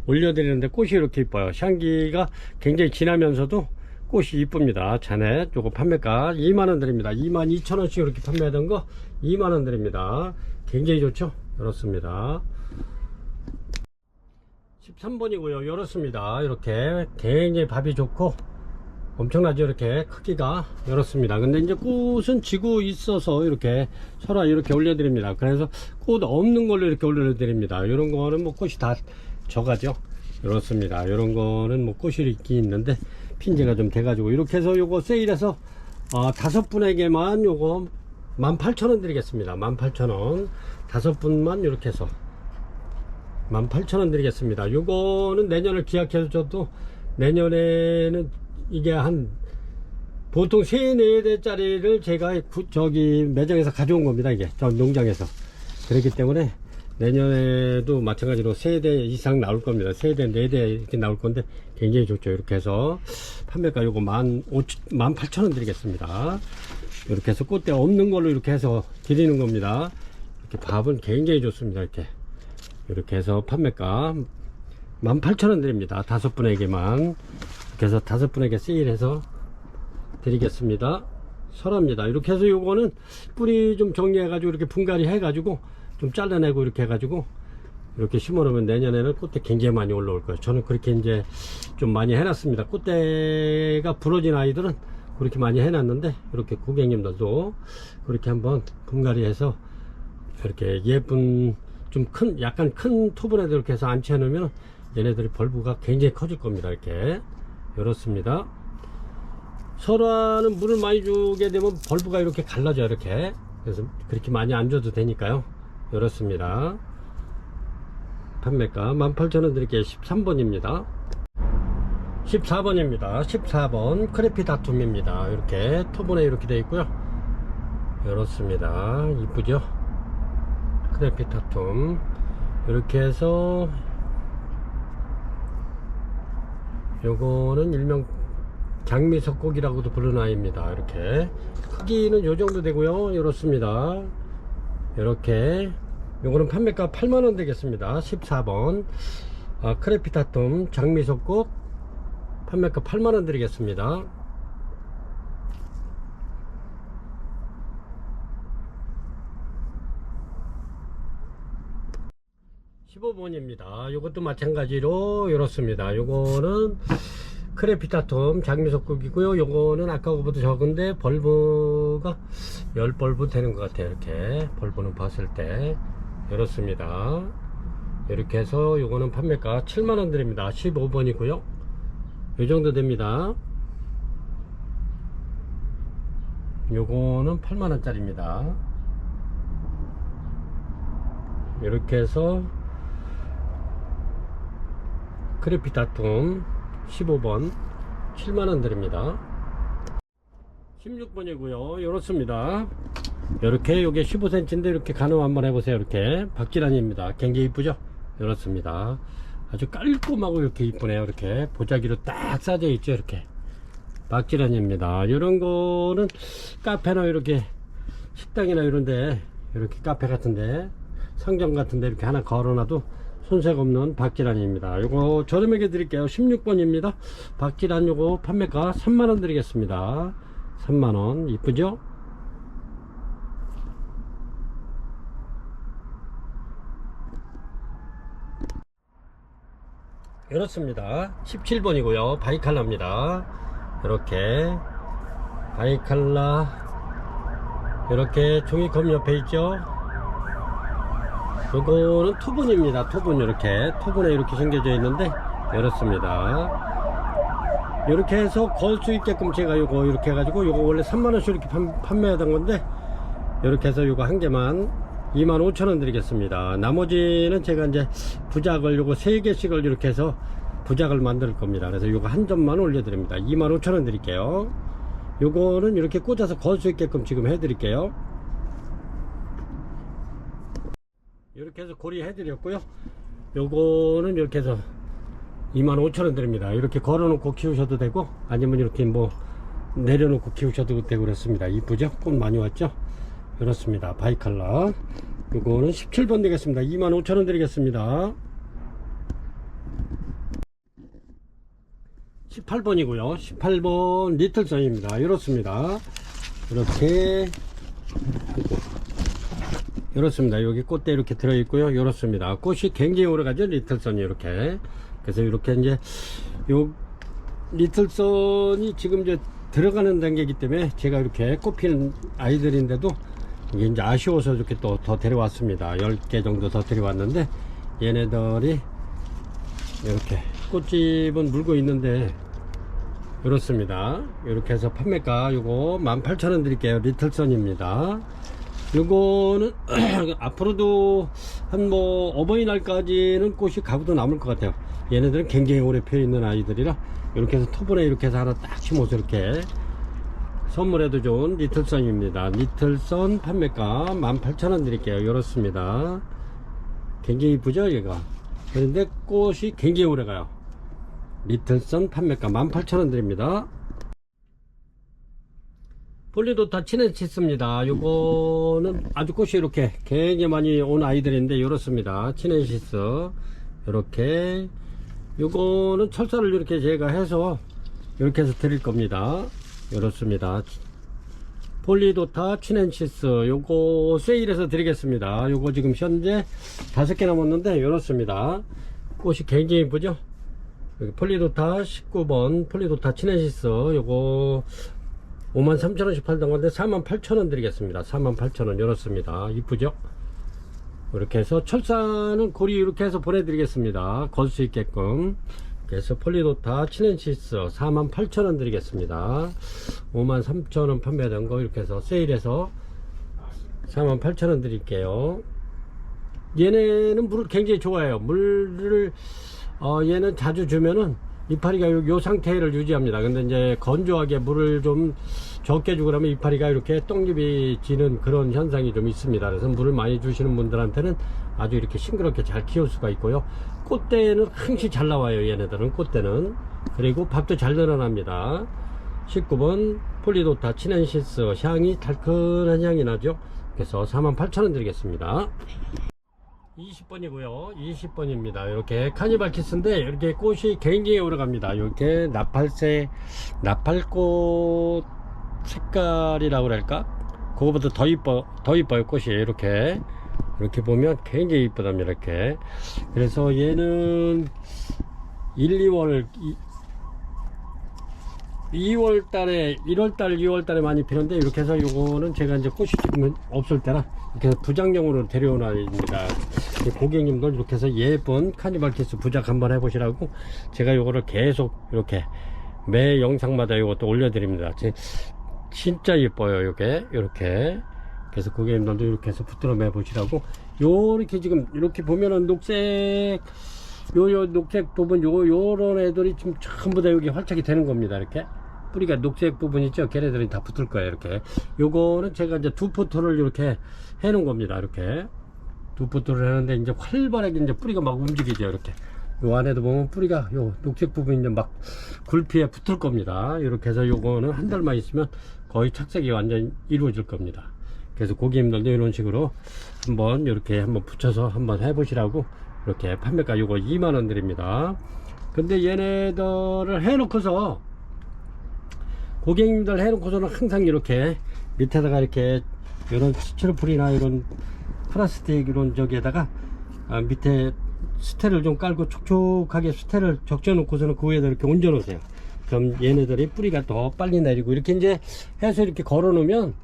올려드리는데 꽃이 이렇게 이뻐요. 향기가 굉장히 진하면서도 꽃이 이쁩니다. 자넷 요거 판매가 20,000원 드립니다. 22,000원씩 이렇게 판매하던 거 20,000원 드립니다. 굉장히 좋죠. 이렇습니다. 13번이고요 이렇습니다. 이렇게 굉장히 밥이 좋고 엄청나죠. 이렇게 크기가 이렇습니다. 근데 이제 꽃은 지고 있어서 이렇게 서로 이렇게 올려드립니다. 그래서 꽃 없는 걸로 이렇게 올려드립니다. 이런 거는 뭐 꽃이 다 져가죠. 이렇습니다. 이런 거는 뭐 꽃이 있긴 있는데 핀제가 좀 돼가지고 이렇게 해서 요거 세일해서 5분에게만 요거 18,000원 드리겠습니다. 18,000원 5분만 이렇게 해서 18,000원 드리겠습니다. 요거는 내년을 기약해서 줘도 내년에는 이게 한 보통 3, 4대 짜리를 제가 저기 매장에서 가져온 겁니다. 이게 저 농장에서. 그렇기 때문에 내년에도 마찬가지로 3대 이상 나올 겁니다. 3대, 4대 이렇게 나올 건데 굉장히 좋죠. 이렇게 해서 판매가 요거 18,000원 드리겠습니다. 이렇게 해서 꽃대 없는 걸로 이렇게 해서 드리는 겁니다. 이렇게 밥은 굉장히 좋습니다. 이렇게 해서 판매가 18,000원 드립니다. 5분에게만. 이렇게 해서 5분에게 세일해서 드리겠습니다. 설합니다. 이렇게 해서 요거는 뿌리 좀 정리해 가지고 이렇게 분갈이 해 가지고 좀 잘라내고 이렇게 해 가지고 이렇게 심어 놓으면 내년에는 꽃대 굉장히 많이 올라올 거예요. 저는 그렇게 이제 좀 많이 해놨습니다. 꽃대가 부러진 아이들은 그렇게 많이 해놨는데 이렇게 고객님들도 그렇게 한번 분갈이 해서 이렇게 예쁜 좀 큰 약간 큰 토분에도 이렇게 해서 안치해 놓으면 얘네들이 벌브가 굉장히 커질 겁니다. 이렇습니다. 설화는 물을 많이 주게 되면 벌브가 이렇게 갈라져요. 이렇게. 그래서 그렇게 많이 안 줘도 되니까요. 이렇습니다. 판매가 18,000원 드릴게요. 13번입니다. 14번입니다. 14번 크레피다툼입니다. 이렇게 토분에 이렇게 되어 있고요. 이렇습니다. 이쁘죠? 크레피다툼 이렇게 해서 요거는 일명 장미석곡이라고도 부르는 아이입니다. 이렇게 크기는 요 정도 되고요. 이렇습니다. 이렇게 요거는 판매가 8만원 되겠습니다. 14번 크레피다툼 장미석곡 판매가 8만원 드리겠습니다. 15번입니다. 요것도 마찬가지로 이렇습니다. 요거는 크레피타툼 장미석국이고요. 요거는 아까 거보다 적은데 벌브가 10벌브 되는 것 같아요. 이렇게 벌브는 봤을 때 이렇습니다. 이렇게 해서 요거는 판매가 7만원 드립니다. 15번이고요 요 정도 됩니다. 요거는 8만원짜리입니다. 이렇게 해서 크레피타툼 15번 7만원 드립니다. 16번이고요 이렇습니다. 이렇게 요게 15cm인데 이렇게 가늠 한번 해보세요. 이렇게 박지란입니다. 굉장히 이쁘죠? 이렇습니다. 아주 깔끔하고 이렇게 이쁘네요. 이렇게 보자기로 딱 싸져 있죠. 이렇게 박지란입니다. 이런 거는 카페나 이렇게 식당이나 이런데 이렇게 카페 같은데 상점 같은데 이렇게 하나 걸어놔도 손색 없는 박지란입니다. 요거 저렴하게 드릴게요. 16번입니다. 박지란 요거 판매가 3만원 드리겠습니다. 3만원 이쁘죠? 이렇습니다. 17번이고요 바이칼라입니다. 이렇게 바이칼라 이렇게 종이컵 옆에 있죠. 요거는 투분입니다. 투분 이렇게 투분에 이렇게 생겨져 있는데 이렇습니다. 이렇게 해서 걸 수 있게끔 제가 요거 이렇게 해가지고 요거 원래 3만원씩 이렇게 판매하던 건데 이렇게 해서 요거 한 개만 25,000원 드리겠습니다. 나머지는 제가 이제 부작을 요거 3개씩을 이렇게 해서 부작을 만들 겁니다. 그래서 요거 한 점만 올려드립니다. 25,000원 드릴게요. 요거는 이렇게 꽂아서 걸 수 있게끔 지금 해드릴게요. 이렇게 해서 고리 해드렸고요. 요거는 이렇게 해서 25,000원 드립니다. 이렇게 걸어놓고 키우셔도 되고 아니면 이렇게 뭐 내려놓고 키우셔도 되고 그렇습니다. 이쁘죠? 꽃 많이 왔죠? 그렇습니다. 바이칼라 요거는 17번 되겠습니다. 25,000원 드리겠습니다. 18번이고요 18번 리틀선입니다. 이렇습니다. 이렇게 이렇습니다. 여기 꽃대 이렇게 들어있고요. 이렇습니다. 꽃이 굉장히 오래가죠. 리틀선이 이렇게. 그래서 이렇게 이제 요 리틀선이 지금 이제 들어가는 단계이기 때문에 제가 이렇게 꽃 피는 아이들인데도 이게 이제 아쉬워서 이렇게 또 더 데려왔습니다. 10개 정도 더 데려왔는데 얘네들이 이렇게 꽃집은 물고 있는데 이렇습니다. 이렇게 해서 판매가 요거 18,000원 드릴게요. 리틀선입니다. 요거는 앞으로도 한 뭐 어버이날까지는 꽃이 가고도 남을 것 같아요. 얘네들은 굉장히 오래 펴 있는 아이들이라 이렇게 해서 토분에 이렇게 해서 하나 딱 심어서 이렇게 선물해도 좋은 리틀선입니다. 리틀선 판매가 18,000원 드릴게요. 이렇습니다. 굉장히 이쁘죠 얘가. 그런데 꽃이 굉장히 오래 가요. 리틀선 판매가 18,000원 드립니다. 폴리도타 치넨시스입니다. 요거는 아주 꽃이 이렇게 굉장히 많이 온 아이들인데 이렇습니다. 치넨시스 이렇게 요거는 철사를 이렇게 제가 해서 이렇게 해서 드릴 겁니다. 이렇습니다. 폴리도타 치넨시스 요거 세일해서 드리겠습니다. 요거 지금 현재 5개 남았는데 이렇습니다. 꽃이 굉장히 이쁘죠. 여기 폴리도타 19번 폴리도타 치넨시스 요거 53,000원씩 팔던 건데 48,000원 드리겠습니다. 48,000원 이렇습니다. 이쁘죠? 이렇게 해서 철사는 고리 이렇게 해서 보내드리겠습니다. 걸 수 있게끔. 그래서 폴리도타 치넨시스 48,000원 드리겠습니다. 53,000원 판매하던 거 이렇게 해서 세일해서 48,000원 드릴게요. 얘네는 물을 굉장히 좋아해요. 물을 얘는 자주 주면은 이파리가 요 상태를 유지합니다. 근데 이제 건조하게 물을 좀 적게 주고 그러면 이파리가 이렇게 떡잎이 지는 그런 현상이 좀 있습니다. 그래서 물을 많이 주시는 분들한테는 아주 이렇게 싱그럽게 잘 키울 수가 있고요. 꽃대는 항시 잘 나와요. 얘네들은 꽃대는. 그리고 밥도 잘 늘어납니다. 19번 폴리도타 치넨시스 향이 달큰한 향이 나죠. 그래서 48,000원 드리겠습니다. 20번이고요 20번입니다 이렇게 카니발 키스인데 이렇게 꽃이 굉장히 오래 갑니다. 이렇게 나팔꽃 색깔이라고 그럴까 그거보다 더 이뻐요 꽃이. 이렇게 보면 굉장히 이쁘답니다. 이렇게. 그래서 얘는 1, 2월 2월 달에 1월 달 2월 달에 많이 피는데 이렇게 해서 요거는 제가 이제 꽃이 지금 없을 때나 이렇게 해서 부작용으로 데려온 아이입니다. 고객님들 이렇게 해서 예쁜 카니발키스 부작 한번 해보시라고 제가 요거를 계속 이렇게 매 영상마다 이것도 올려드립니다. 진짜 예뻐요. 요게 이렇게. 그래서 고객님들도 이렇게 해서 붙들어 매 보시라고. 요렇게 지금 이렇게 보면은 녹색 요 녹색 부분 요런 애들이 지금 전부 다 여기 활착이 되는 겁니다. 이렇게 뿌리가 녹색 부분 있죠. 걔네들이 다 붙을 거예요. 이렇게 요거는 제가 이제 두 포토를 이렇게 해 놓은 겁니다. 이렇게 두 포토를 하는데 이제 활발하게 이제 뿌리가 막 움직이죠. 이렇게 요 안에도 보면 뿌리가 요 녹색 부분이 이제 막 굴피에 붙을 겁니다. 이렇게 해서 요거는 한 달만 있으면 거의 착색이 완전 이루어질 겁니다. 그래서 고객님들도 이런 식으로 한번 이렇게 한번 붙여서 한번 해보시라고 이렇게 판매가 요거 2만원 드립니다. 근데 얘네들을 해놓고서 고객님들 해놓고서는 항상 이렇게 밑에다가 이렇게 이런 스티로폴이나 이런 플라스틱 이런 저기에다가 밑에 스테를 좀 깔고 촉촉하게 스테를 적셔 놓고서는 그 위에다 이렇게 얹어 놓으세요. 그럼 얘네들이 뿌리가 더 빨리 내리고 이렇게 이제 해서 이렇게 걸어 놓으면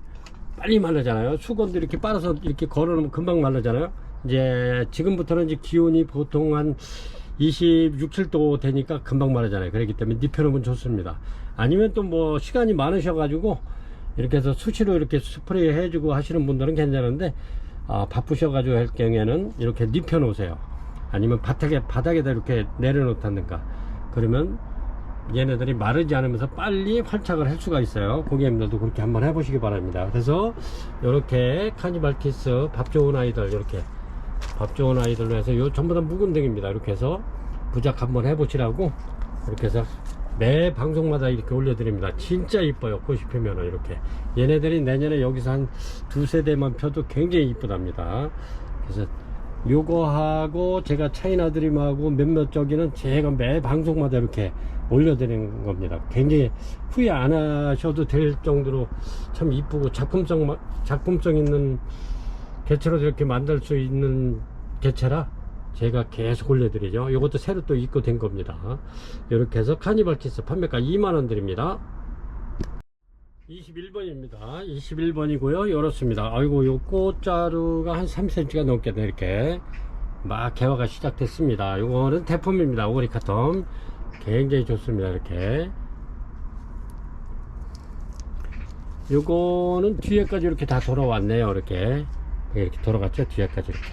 빨리 마르잖아요. 수건도 이렇게 빨아서 이렇게 걸어 놓으면 금방 마르잖아요. 이제 지금부터는 이제 기온이 보통 한 26, 7도 되니까 금방 마르잖아요. 그렇기 때문에 눕혀놓으면 좋습니다. 아니면 또 뭐 시간이 많으셔가지고 이렇게 해서 수시로 이렇게 스프레이 해주고 하시는 분들은 괜찮은데 바쁘셔가지고 할 경우에는 이렇게 눕혀 놓으세요. 아니면 바닥에다 이렇게 내려놓다든가 그러면 얘네들이 마르지 않으면서 빨리 활착을 할 수가 있어요. 고객님들도 그렇게 한번 해보시기 바랍니다. 그래서 이렇게 카니발키스 밥 좋은 아이들 이렇게 밥 좋은 아이들로 해서 요 전부 다 묵은 등입니다. 이렇게 해서 부작 한번 해보시라고 이렇게 해서 매 방송마다 이렇게 올려드립니다. 진짜 이뻐요. 꽃이 피면은 이렇게 얘네들이 내년에 여기서 한 두세 대만 펴도 굉장히 이쁘답니다. 그래서 요거하고 제가 차이나 드림하고 몇몇 저기는 제가 매 방송마다 이렇게 올려드리는 겁니다. 굉장히 후회 안 하셔도 될 정도로 참 이쁘고 작품성 있는 개체로 이렇게 만들 수 있는 개체라 제가 계속 올려드리죠. 이것도 새로 또 입고된 겁니다. 이렇게 해서 카니발키스 판매가 2만원 드립니다. 21번입니다. 21번이고요. 이렇습니다. 아이고, 요 꽃자루가 한 3cm가 넘게 이렇게 막 개화가 시작됐습니다. 요거는 대품입니다. 오그리 카톰. 굉장히 좋습니다. 이렇게. 요거는 뒤에까지 이렇게 다 돌아왔네요. 이렇게 돌아갔죠. 뒤에까지 이렇게.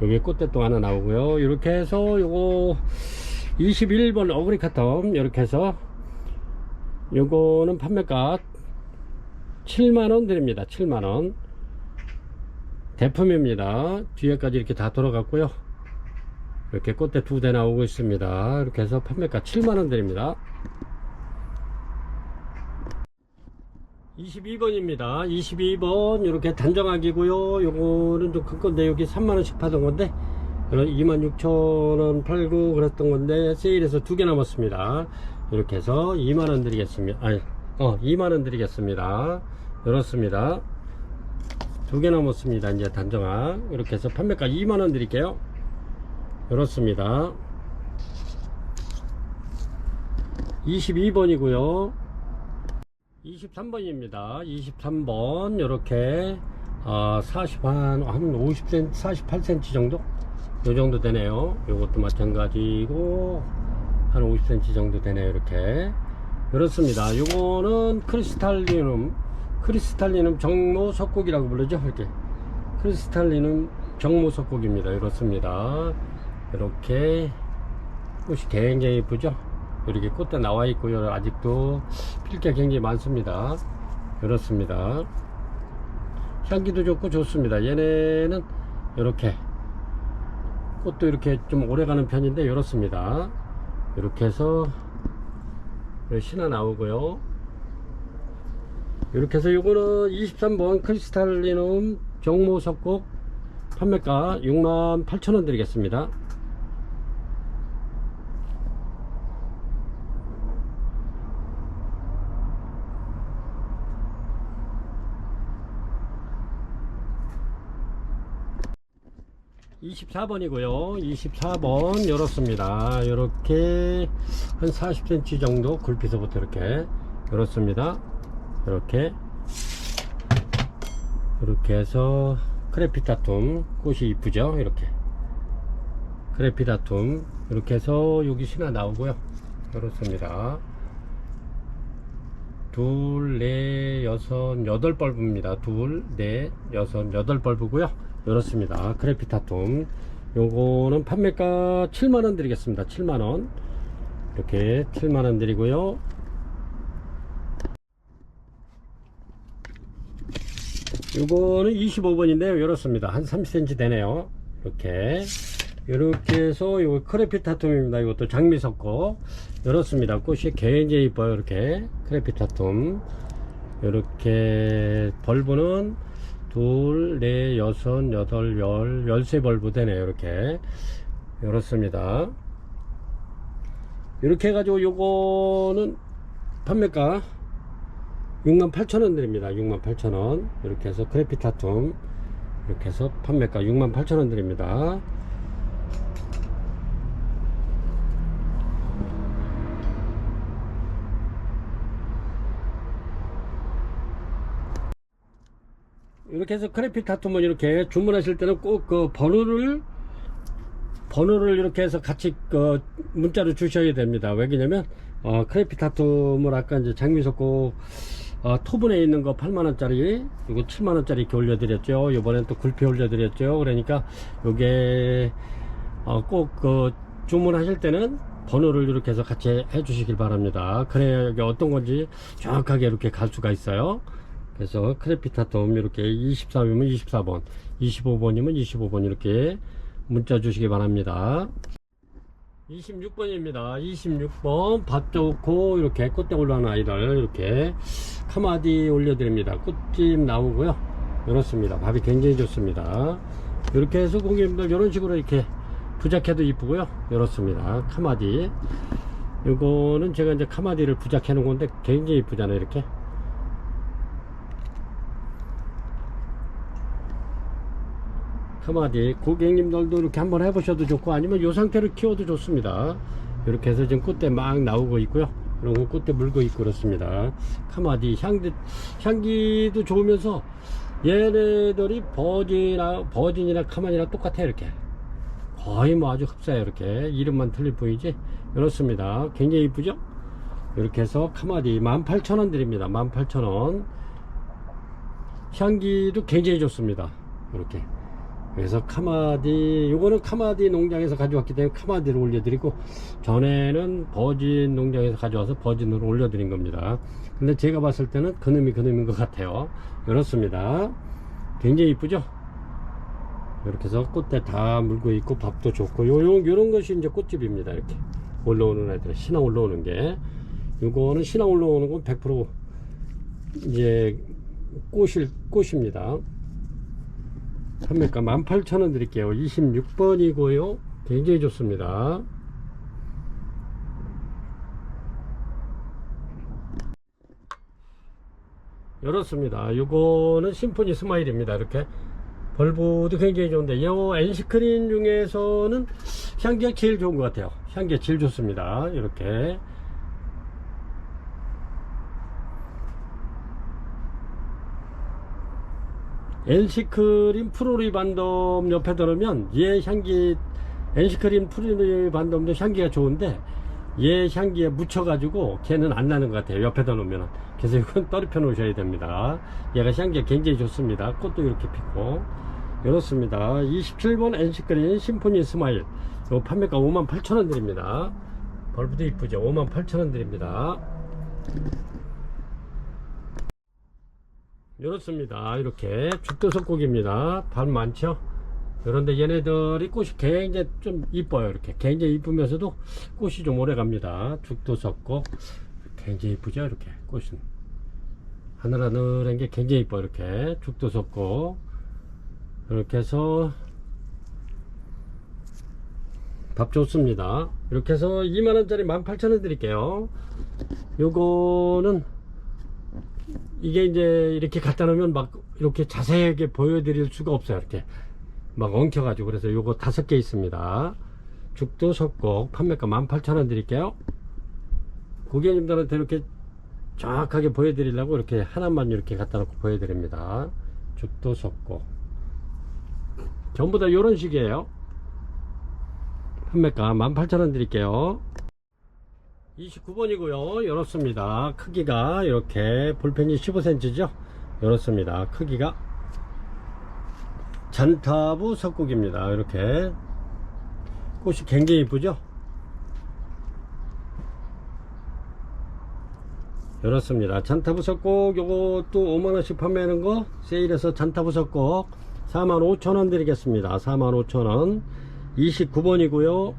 여기 꽃대도 하나 나오고요. 이렇게 해서 요거 21번 오그리 카톰. 이렇게 해서 요거는 판매가 7만원 드립니다. 7만원 대품입니다. 뒤에까지 이렇게 다 돌아갔고요. 이렇게 꽃대 2대 나오고 있습니다. 이렇게 해서 판매가 7만원 드립니다. 22번입니다. 22번 이렇게 단정하기고요. 요거는 좀 큰 건데 여기 3만원씩 파던 건데 26,000원 팔고 그랬던 건데 세일해서 2개 남았습니다. 이렇게 해서 2만원 드리겠습니다. 2만원 드리겠습니다. 이렇습니다. 2개 남았습니다. 이제 단정화. 이렇게 해서 판매가 2만원 드릴게요. 이렇습니다. 22번이고요 23번입니다 23번 이렇게 50cm 48cm 정도 요 정도 되네요. 요것도 마찬가지고 한 50cm 정도 되네요. 이렇게 그렇습니다. 요거는 크리스탈리눔 정모석곡이라고 부르죠. 이렇게 크리스탈리눔 정모석곡입니다. 이렇습니다. 이렇게 꽃이 굉장히 이쁘죠. 이렇게 꽃대 나와 있고요. 아직도 필기가 굉장히 많습니다. 이렇습니다. 향기도 좋고 좋습니다. 얘네는 이렇게 꽃도 이렇게 좀 오래가는 편인데 이렇습니다. 이렇게 해서 신화 나오고요. 이렇게 해서 요거는 23번 크리스탈리눔 정모석곡 판매가 68,000원 드리겠습니다. 24번이고요. 24번 열었습니다. 이렇게 한 40cm 정도 굴피서부터 이렇게 열었습니다. 이렇게 해서 크레피타툼 꽃이 이쁘죠. 이렇게 크레피타툼 이렇게 해서 여기 신화 나오고요. 열었습니다. 둘, 넷, 여섯, 여덟 벌브입니다. 둘, 넷, 여섯, 여덟 벌브고요. 열었습니다. 크레피타툼. 요거는 판매가 7만원 드리겠습니다. 7만원. 이렇게 7만원 드리고요. 요거는 25번인데요. 열었습니다. 한 30cm 되네요. 이렇게 해서 요거 크레피타툼입니다. 이것도 장미 섞고 열었습니다. 꽃이 굉장히 이뻐요. 이렇게 크레피타툼. 이렇게 벌브는 둘, 넷, 여섯, 여덟, 열세 벌브 되네요. 이렇게 열었습니다. 이렇게 해가지고 요거는 판매가 68,000원 드립니다. 68,000원. 이렇게 해서 크레피타툼 이렇게 해서 판매가 68,000원 드립니다. 이렇게 해서 크레피타툼은 이렇게 주문하실 때는 꼭 그 번호를 이렇게 해서 같이 그 문자로 주셔야 됩니다. 왜냐면 크레피타툼을 아까 이제 장미 섞고 토분에 있는 거 8만원짜리 이거 7만원짜리 이렇게 올려드렸죠. 이번엔 또 굴피 올려드렸죠. 그러니까 요게 꼭 그 주문하실 때는 번호를 이렇게 해서 같이 해 주시길 바랍니다. 그래야 이게 어떤 건지 정확하게 이렇게 갈 수가 있어요. 그래서 크레피타툼 이렇게 24번이면 24번 25번이면 25번 이렇게 문자 주시기 바랍니다. 26번입니다 26번 밥 좋고 이렇게 꽃대 올라오는 아이들 이렇게 카마디 올려드립니다. 꽃집 나오고요. 이렇습니다. 밥이 굉장히 좋습니다. 이렇게 해서 고객님들 이런 식으로 이렇게 부작해도 이쁘고요. 이렇습니다. 카마디 이거는 제가 이제 카마디를 부작해 놓은 건데 굉장히 이쁘잖아요. 이렇게 카마디 고객님들도 이렇게 한번 해보셔도 좋고 아니면 이 상태로 키워도 좋습니다. 이렇게 해서 지금 꽃대 막 나오고 있고요. 이런 거 꽃대 물고 있고 그렇습니다. 카마디 향기도 좋으면서 얘네들이 버진이나 카마디랑 똑같아요. 이렇게 거의 뭐 아주 흡사해요. 이렇게 이름만 틀릴 뿐이지 이렇습니다. 굉장히 이쁘죠. 이렇게 해서 카마디 18,000원 드립니다. 18,000원. 향기도 굉장히 좋습니다. 이렇게 그래서 카마디 요거는 카마디 농장에서 가져왔기 때문에 카마디를 올려드리고 전에는 버진 농장에서 가져와서 버진으로 올려드린 겁니다. 근데 제가 봤을 때는 그놈인 것 같아요. 이렇습니다. 굉장히 이쁘죠. 이렇게 해서 꽃대 다 물고 있고 밥도 좋고 요런 것이 이제 꽃집입니다. 이렇게 올라오는 애들 신화 올라오는 게 요거는 신화 올라오는 건 100% 이제 꽃입니다. 판매가 18,000원 드릴게요. 26번이고요. 굉장히 좋습니다. 열었습니다. 요거는 심포니 스마일입니다. 이렇게 벌브도 굉장히 좋은데 요 엔시크린 중에서는 향기가 제일 좋은 것 같아요. 향기가 제일 좋습니다. 이렇게 엔시크림 프로리 반덤 옆에 들으면 얘 향기 엔시크림 프로리 반덤도 향기가 좋은데 얘 향기에 묻혀가지고 걔는 안 나는 것 같아요. 옆에다 놓으면. 그래서 이건 떨어져 놓으셔야 됩니다. 얘가 향기가 굉장히 좋습니다. 꽃도 이렇게 피고 이렇습니다. 27번 엔시크림 심포니 스마일 요 판매가 58,000원 드립니다. 벌브도 이쁘죠. 58,000원 드립니다. 이렇습니다. 이렇게 죽도석곡입니다. 밥 많죠. 그런데 얘네들이 꽃이 굉장히 좀 이뻐요. 이렇게 굉장히 이쁘면서도 꽃이 좀 오래 갑니다. 죽도석곡 굉장히 이쁘죠. 이렇게 꽃은 하늘하늘한 게 굉장히 이뻐요. 이렇게 죽도석곡 이렇게 해서 밥 좋습니다. 이렇게 해서 2만원짜리 18,000원 드릴게요. 요거는 이게 이제 이렇게 갖다 놓으면 막 이렇게 자세하게 보여드릴 수가 없어요. 이렇게 막 엉켜가지고. 그래서 요거 5개 있습니다. 죽도 석곡 판매가 18,000원 드릴게요. 고객님들한테 이렇게 정확하게 보여드리려고 이렇게 하나만 이렇게 갖다 놓고 보여드립니다. 죽도 석곡 전부 다 요런 식이에요. 판매가 18,000원 드릴게요. 29번이고요 이렇습니다. 크기가 이렇게 볼펜이 15cm죠 이렇습니다. 크기가 잔타부 석곡입니다. 이렇게 꽃이 굉장히 이쁘죠. 이렇습니다. 잔타부 석곡 요것도 5만원씩 판매하는 거 세일해서 잔타부 석곡 45,000원 드리겠습니다. 45,000원. 29번이고요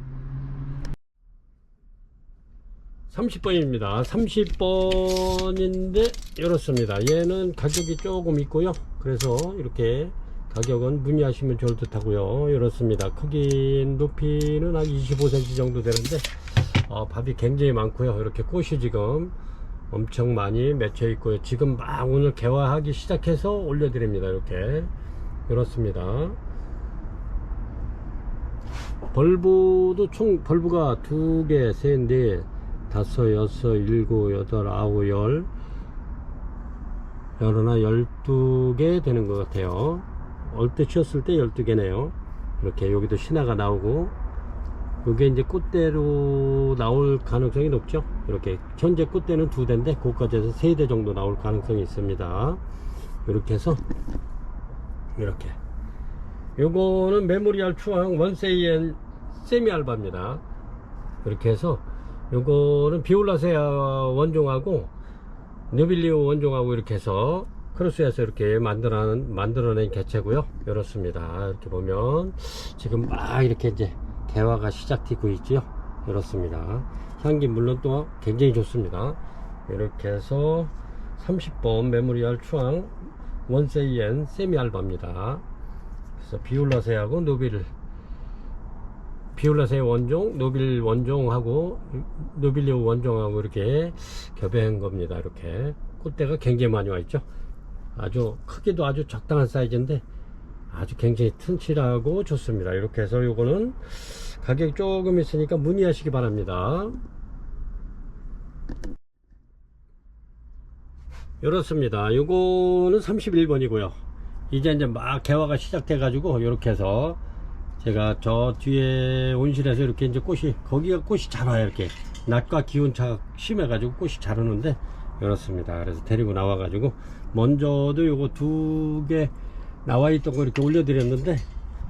30번입니다 30번인데 이렇습니다. 얘는 가격이 조금 있고요. 그래서 이렇게 가격은 문의하시면 좋을 듯 하고요. 이렇습니다. 크기 높이는 한 25cm 정도 되는데 밥이 굉장히 많고요. 이렇게 꽃이 지금 엄청 많이 맺혀 있고요. 지금 막 오늘 개화하기 시작해서 올려드립니다. 이렇게 이렇습니다. 벌브도 총 벌브가 2개, 3, 4, 5, 6, 7, 8, 9, 10 열하나 12개 되는 것 같아요. 얼때 치웠을 때 12개네요 이렇게 여기도 신화가 나오고 요게 이제 꽃대로 나올 가능성이 높죠. 이렇게 현재 꽃대는 2대인데 그것까지 해서 3대 정도 나올 가능성이 있습니다. 이렇게 해서 이렇게 요거는 메모리알 추앙 원세이엔 세미알바입니다. 이렇게 해서 요거는 비올라세아 원종하고 느빌리오 원종하고 이렇게 해서 크로스해서 이렇게 만들어낸 개체고요. 이렇습니다. 이렇게 보면 지금 막 이렇게 이제 개화가 시작되고 있죠. 이렇습니다. 향기 물론 또 굉장히 좋습니다. 이렇게 해서 30번 메모리알 추앙 원세이엔 세미알바입니다. 그래서 비올라세하고 비올라세 원종, 노빌 원종하고 노빌리오 원종하고 이렇게 교배한 겁니다. 이렇게 꽃대가 굉장히 많이 와 있죠. 아주 크기도 아주 적당한 사이즈인데 아주 굉장히 튼실하고 좋습니다. 이렇게 해서 요거는 가격이 조금 있으니까 문의하시기 바랍니다. 이렇습니다. 요거는 31번이고요 이제 막 개화가 시작돼 가지고 이렇게 해서 제가 저 뒤에 온실에서 이렇게 이제 거기가 꽃이 잘 와요. 이렇게 낮과 기온차가 심해 가지고 꽃이 잘 오는데 이렇습니다. 그래서 데리고 나와 가지고 먼저도 요거 2개 나와 있던 거 이렇게 올려드렸는데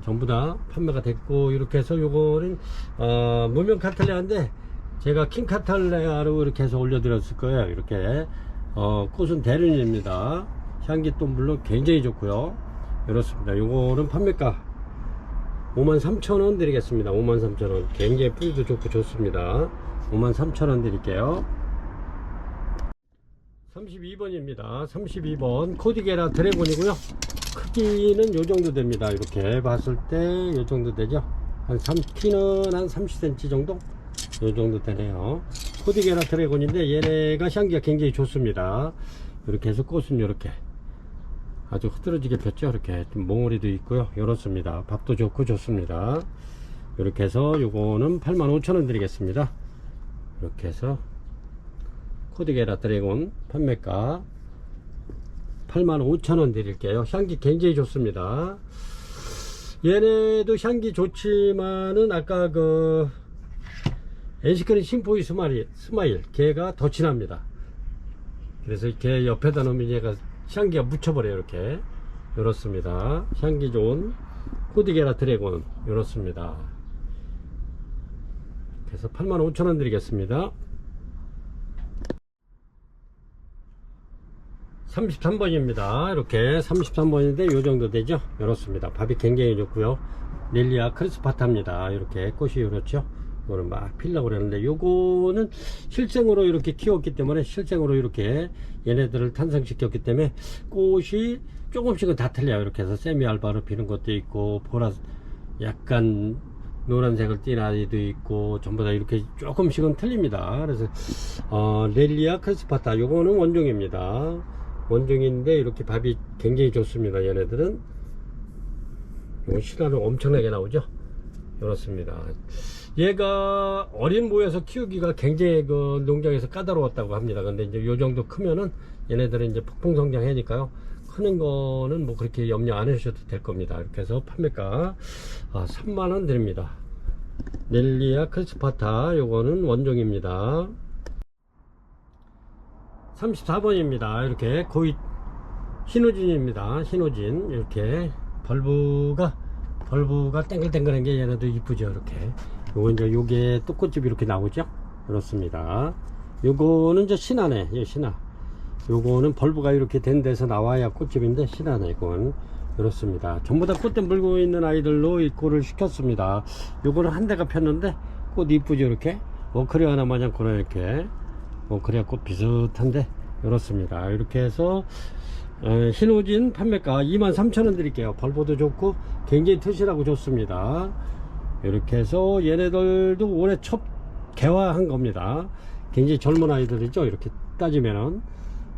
전부 다 판매가 됐고 이렇게 해서 요거는 무명 카탈레아인데 제가 킹 카탈레아로 이렇게 해서 올려드렸을 거예요. 이렇게 꽃은 대륜입니다. 향기 또 물론 굉장히 좋고요. 이렇습니다. 요거는 판매가 53,000원 드리겠습니다. 53,000원. 굉장히 뿌리도 좋고 좋습니다. 53,000원 드릴게요. 32번입니다. 32번 코디게라 드래곤이고요. 크기는 요 정도 됩니다. 이렇게 봤을 때 요 정도 되죠. 키는 한 30cm 정도? 요 정도 되네요. 코디게라 드래곤인데 얘네가 향기가 굉장히 좋습니다. 이렇게 해서 꽃은 이렇게 아주 흐드러지게 폈죠. 이렇게 좀 몽우리도 있고요. 이렇습니다. 밥도 좋고 좋습니다. 이렇게 해서 요거는 85,000원 드리겠습니다. 이렇게 해서 코디게라 드래곤 판매가 85,000원 드릴게요. 향기 굉장히 좋습니다. 얘네도 향기 좋지만은 아까 그 엔시크린 심포이 스마일 걔가 더 진합니다. 그래서 걔 옆에다 놓으면 얘가 향기가 묻혀버려요. 이렇게 이렇습니다. 향기 좋은 코디게라 드래곤 이렇습니다. 그래서 85,000원 드리겠습니다. 33번입니다. 이렇게 33번인데 요 정도 되죠. 이렇습니다. 밥이 굉장히 좋고요. 릴리아 크리스파타입니다. 이렇게 꽃이 이렇죠. 이거를 막 피려고 그러는데 요거는 실생으로 이렇게 키웠기 때문에 실생으로 이렇게 얘네들을 탄생시켰기 때문에 꽃이 조금씩은 다 틀려요. 이렇게 해서 세미알바로 피는 것도 있고 약간 노란색을 띤 아이도 있고 전부 다 이렇게 조금씩은 틀립니다. 그래서 렐리아 크리스파타 요거는 원종입니다. 원종인데 이렇게 밥이 굉장히 좋습니다. 얘네들은 이거 신화는 엄청나게 나오죠. 이렇습니다. 얘가 어린 모에서 키우기가 굉장히 그 농장에서 까다로웠다고 합니다. 근데 이제 요 정도 크면은 얘네들은 이제 폭풍 성장하니까요. 크는 거는 뭐 그렇게 염려 안 해주셔도 될 겁니다. 이렇게 해서 판매가 3만원 드립니다. 넬리아 크리스파타, 요거는 원종입니다. 34번입니다. 이렇게 거의 흰우진입니다. 흰우진. 이렇게 벌브가 땡글땡글한 게 얘네도 이쁘죠. 이렇게 요거 이제 요게 또 꽃집이 이렇게 나오죠. 그렇습니다. 요거는 이제 신화네. 이 신화. 요거는 벌브가 이렇게 된 데서 나와야 꽃집인데 신화네. 이건 그렇습니다. 전부 다 꽃대 물고 있는 아이들로 입고를 시켰습니다. 요거는 한 대가 폈는데 꽃 이쁘죠. 이렇게 워크리아 하나 마냥 그런 이렇게 워크리아 꽃 비슷한데 이렇습니다. 이렇게 해서 흰우진 판매가 23,000원 드릴게요. 벌보도 좋고 굉장히 튼실하고 좋습니다. 이렇게 해서 얘네들도 올해 첫 개화한 겁니다. 굉장히 젊은 아이들이죠. 이렇게 따지면은.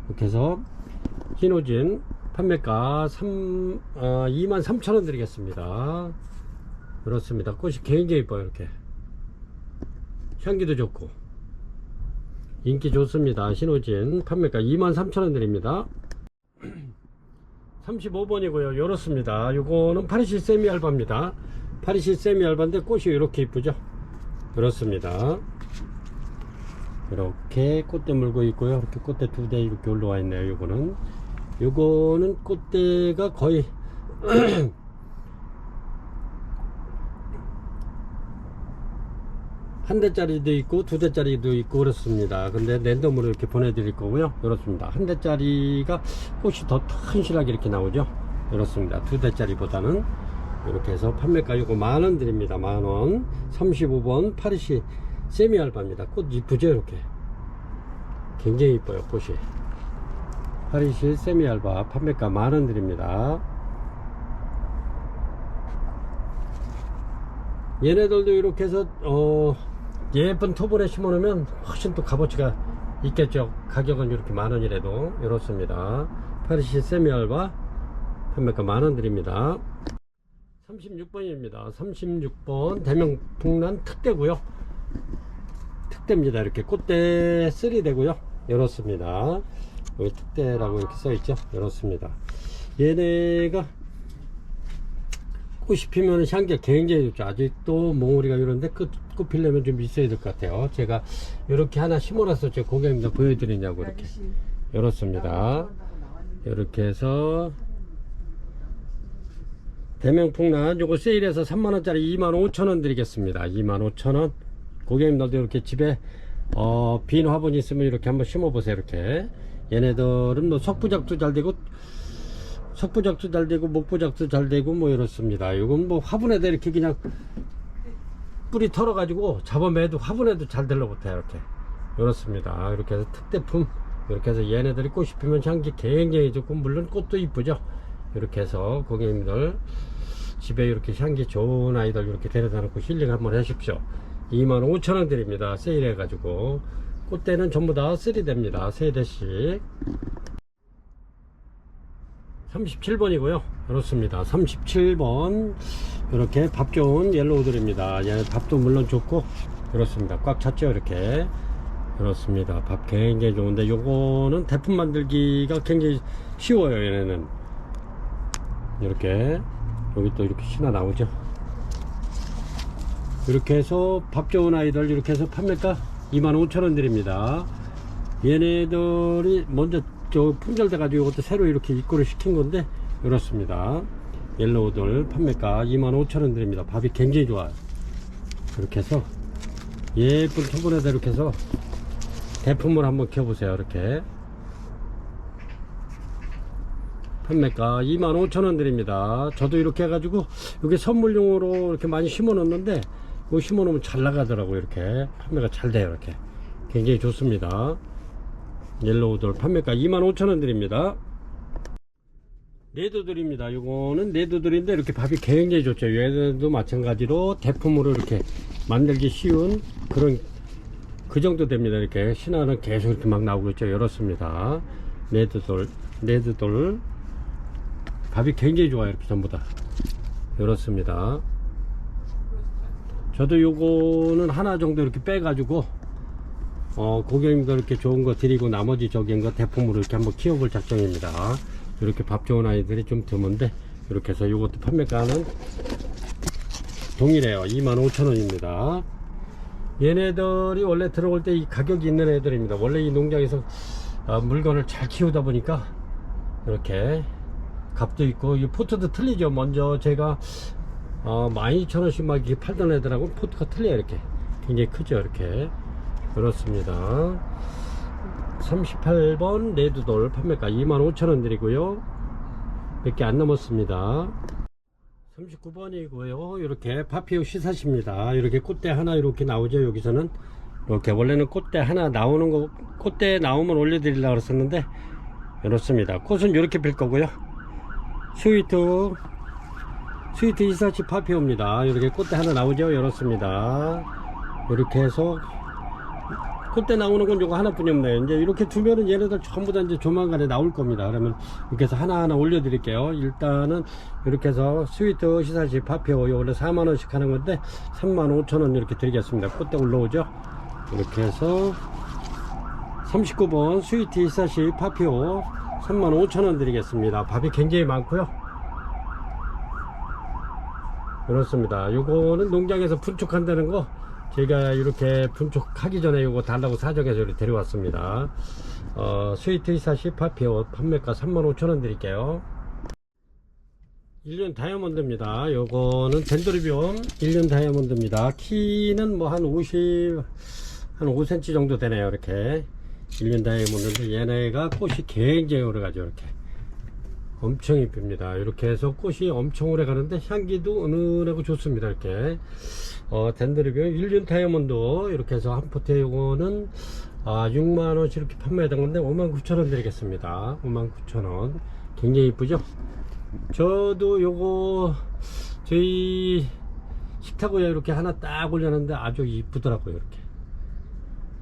이렇게 해서 흰우진 판매가 23,000원 드리겠습니다. 그렇습니다. 꽃이 굉장히 이뻐요. 이렇게 향기도 좋고 인기 좋습니다. 흰우진 판매가 23,000원 드립니다. 35번이고요. 요렇습니다. 요거는 파리시 세미알바입니다. 파리시 세미알바인데 꽃이 이렇게 이쁘죠. 그렇습니다. 이렇게 꽃대 물고 있고요. 이렇게 꽃대 2대 이렇게 올라와 있네요. 요거는 꽃대가 거의 한 대짜리도 있고 2대짜리도 있고 그렇습니다. 근데 랜덤으로 이렇게 보내드릴 거고요. 그렇습니다. 한 대짜리가 꽃이 더 튼실하게 이렇게 나오죠. 그렇습니다. 2대짜리보다는 이렇게 해서 판매가 요거 만원 드립니다. 만원. 35번 파리시 세미알바입니다. 꽃 이쁘죠. 이렇게 굉장히 이뻐요. 꽃이 파리시 세미알바 판매가 만원 드립니다. 얘네들도 이렇게 해서 예쁜 토분에 심어 놓으면 훨씬 또 값어치가 있겠죠. 가격은 이렇게 만원이라도. 이렇습니다. 파리시 세미알바 판매가 만원 드립니다. 36번입니다 36번 대명풍란 특대고요. 특대입니다. 이렇게 꽃대 3대고요. 이렇습니다. 여기 특대라고 이렇게 써있죠. 이렇습니다. 얘네가 꽃이 피면 향기가 굉장히 좋죠. 아직도 몽우리가 이런데 꽃 피려면 좀 있어야 될 것 같아요. 제가 이렇게 하나 심어놨어. 제 고객님들 보여드리냐고 이렇게. 이렇습니다. 이렇게 해서 대명풍란 요거 세일해서 3만원짜리 25,000원 드리겠습니다. 25,000원. 고객님들도 이렇게 집에 빈 화분 있으면 이렇게 한번 심어 보세요. 이렇게 얘네들은 뭐 석부작도 잘 되고 목부작도 잘 되고 뭐 이렇습니다. 이건 뭐 화분에다 이렇게 그냥 뿌리 털어 가지고 잡아매도 화분에도 잘 들러붙어요. 이렇게 이렇습니다. 이렇게 해서 특대품. 이렇게 해서 얘네들이 꽃이 피면 향기 굉장히 좋고 물론 꽃도 이쁘죠. 이렇게 해서 고객님들 집에 이렇게 향기 좋은 아이들 이렇게 데려다 놓고 힐링 한번 하십시오. 25,000원 드립니다. 세일해 가지고. 꽃대는 전부 다 3대입니다. 3대씩. 37번이고요. 그렇습니다. 37번 이렇게 밥 좋은 옐로우들입니다. 얘 밥도 물론 좋고 그렇습니다. 꽉 찼죠. 이렇게. 그렇습니다. 밥 굉장히 좋은데 요거는 대품 만들기가 굉장히 쉬워요. 얘네는 이렇게 여기 또 이렇게 신화 나오죠. 이렇게 해서 밥 좋은 아이들 이렇게 해서 판매가 25,000원 드립니다. 얘네들이 먼저 저 품절돼 가지고 이것도 새로 이렇게 입고를 시킨 건데 이렇습니다. 옐로우들 판매가 25,000원 드립니다. 밥이 굉장히 좋아요. 이렇게 해서 예쁜 토분에다 이렇게 해서 대품을 한번 켜보세요. 이렇게 판매가 25,000원 드립니다. 저도 이렇게 해가지고 이게 선물용으로 이렇게 많이 심어 놓는데 이거 심어 놓으면 잘 나가더라고요. 이렇게 판매가 잘 돼요. 이렇게 굉장히 좋습니다. 옐로우돌 판매가 25,000원 드립니다. 레드돌입니다. 요거는 레드돌인데 이렇게 밥이 굉장히 좋죠. 얘들도 마찬가지로 대품으로 이렇게 만들기 쉬운 그런 그 정도 됩니다. 이렇게 신화는 계속 이렇게 막 나오고 있죠. 이렇습니다. 레드돌 밥이 굉장히 좋아요. 이렇게 전부 다 이렇습니다. 저도 요거는 하나 정도 이렇게 빼가지고 고객님들 이렇게 좋은 거 드리고 나머지 저긴 거 대품으로 이렇게 한번 키워볼 작정입니다. 이렇게 밥 좋은 아이들이 좀 드문데 이렇게 해서 요것도 판매가는 동일해요. 25,000원입니다. 얘네들이 원래 들어올 때 이 가격이 있는 애들입니다. 원래 이 농장에서 물건을 잘 키우다 보니까 이렇게 값도 있고, 이 포트도 틀리죠. 먼저 제가 12,000원씩 막 이렇게 팔던 애들하고 포트가 틀려요. 이렇게 굉장히 크죠. 이렇게 그렇습니다. 38번 레드돌 판매가 25,000원 드리고요. 몇 개 안 넘었습니다. 39번이고요. 이렇게 파피오 시사십니다. 이렇게 꽃대 하나 이렇게 나오죠. 여기서는 이렇게 원래는 꽃대 하나 나오는 거, 꽃대 나오면 올려드리려고 그랬었는데 이렇습니다. 꽃은 이렇게 필 거고요. 스위트 이사치 파피오입니다. 이렇게 꽃대 하나 나오죠. 이렇습니다. 이렇게 해서 꽃대 나오는 건 요거 하나뿐이 없네요. 이제 이렇게 두면은 얘네들 전부 다 이제 조만간에 나올 겁니다. 그러면 이렇게 해서 하나하나 올려드릴게요. 일단은 이렇게 해서 스위트 시사시 파피오 원래 4만원씩 하는 건데 35,000원 이렇게 드리겠습니다. 꽃대 올라오죠. 이렇게 해서 39번 스위트 시사시 파피오 35,000원 드리겠습니다. 밥이 굉장히 많고요. 그렇습니다. 요거는 농장에서 분촉한다는 거 제가 이렇게 분촉하기 전에 요거 달라고 사정해서 이렇게 데려왔습니다. 스위트 이사시 파피오 판매가 35,000원 드릴게요. 1년 다이아몬드입니다. 요거는 덴드로비움 1년 다이아몬드입니다. 키는 뭐 한 5cm 정도 되네요. 이렇게 1년 다이아몬드인데 얘네가 꽃이 굉장히 오래 가죠. 이렇게 엄청 이쁩니다. 이렇게 해서 꽃이 엄청 오래 가는데 향기도 은은하고 좋습니다. 이렇게 덴드로비움 1년 다이아몬드 이렇게 해서 한 포트에 요거는 6만원씩 이렇게 판매하던 건데 59,000원 드리겠습니다. 59,000원 굉장히 이쁘죠. 저도 요거 저희 식탁위에 이렇게 하나 딱 올렸는데 아주 이쁘더라고요. 이렇게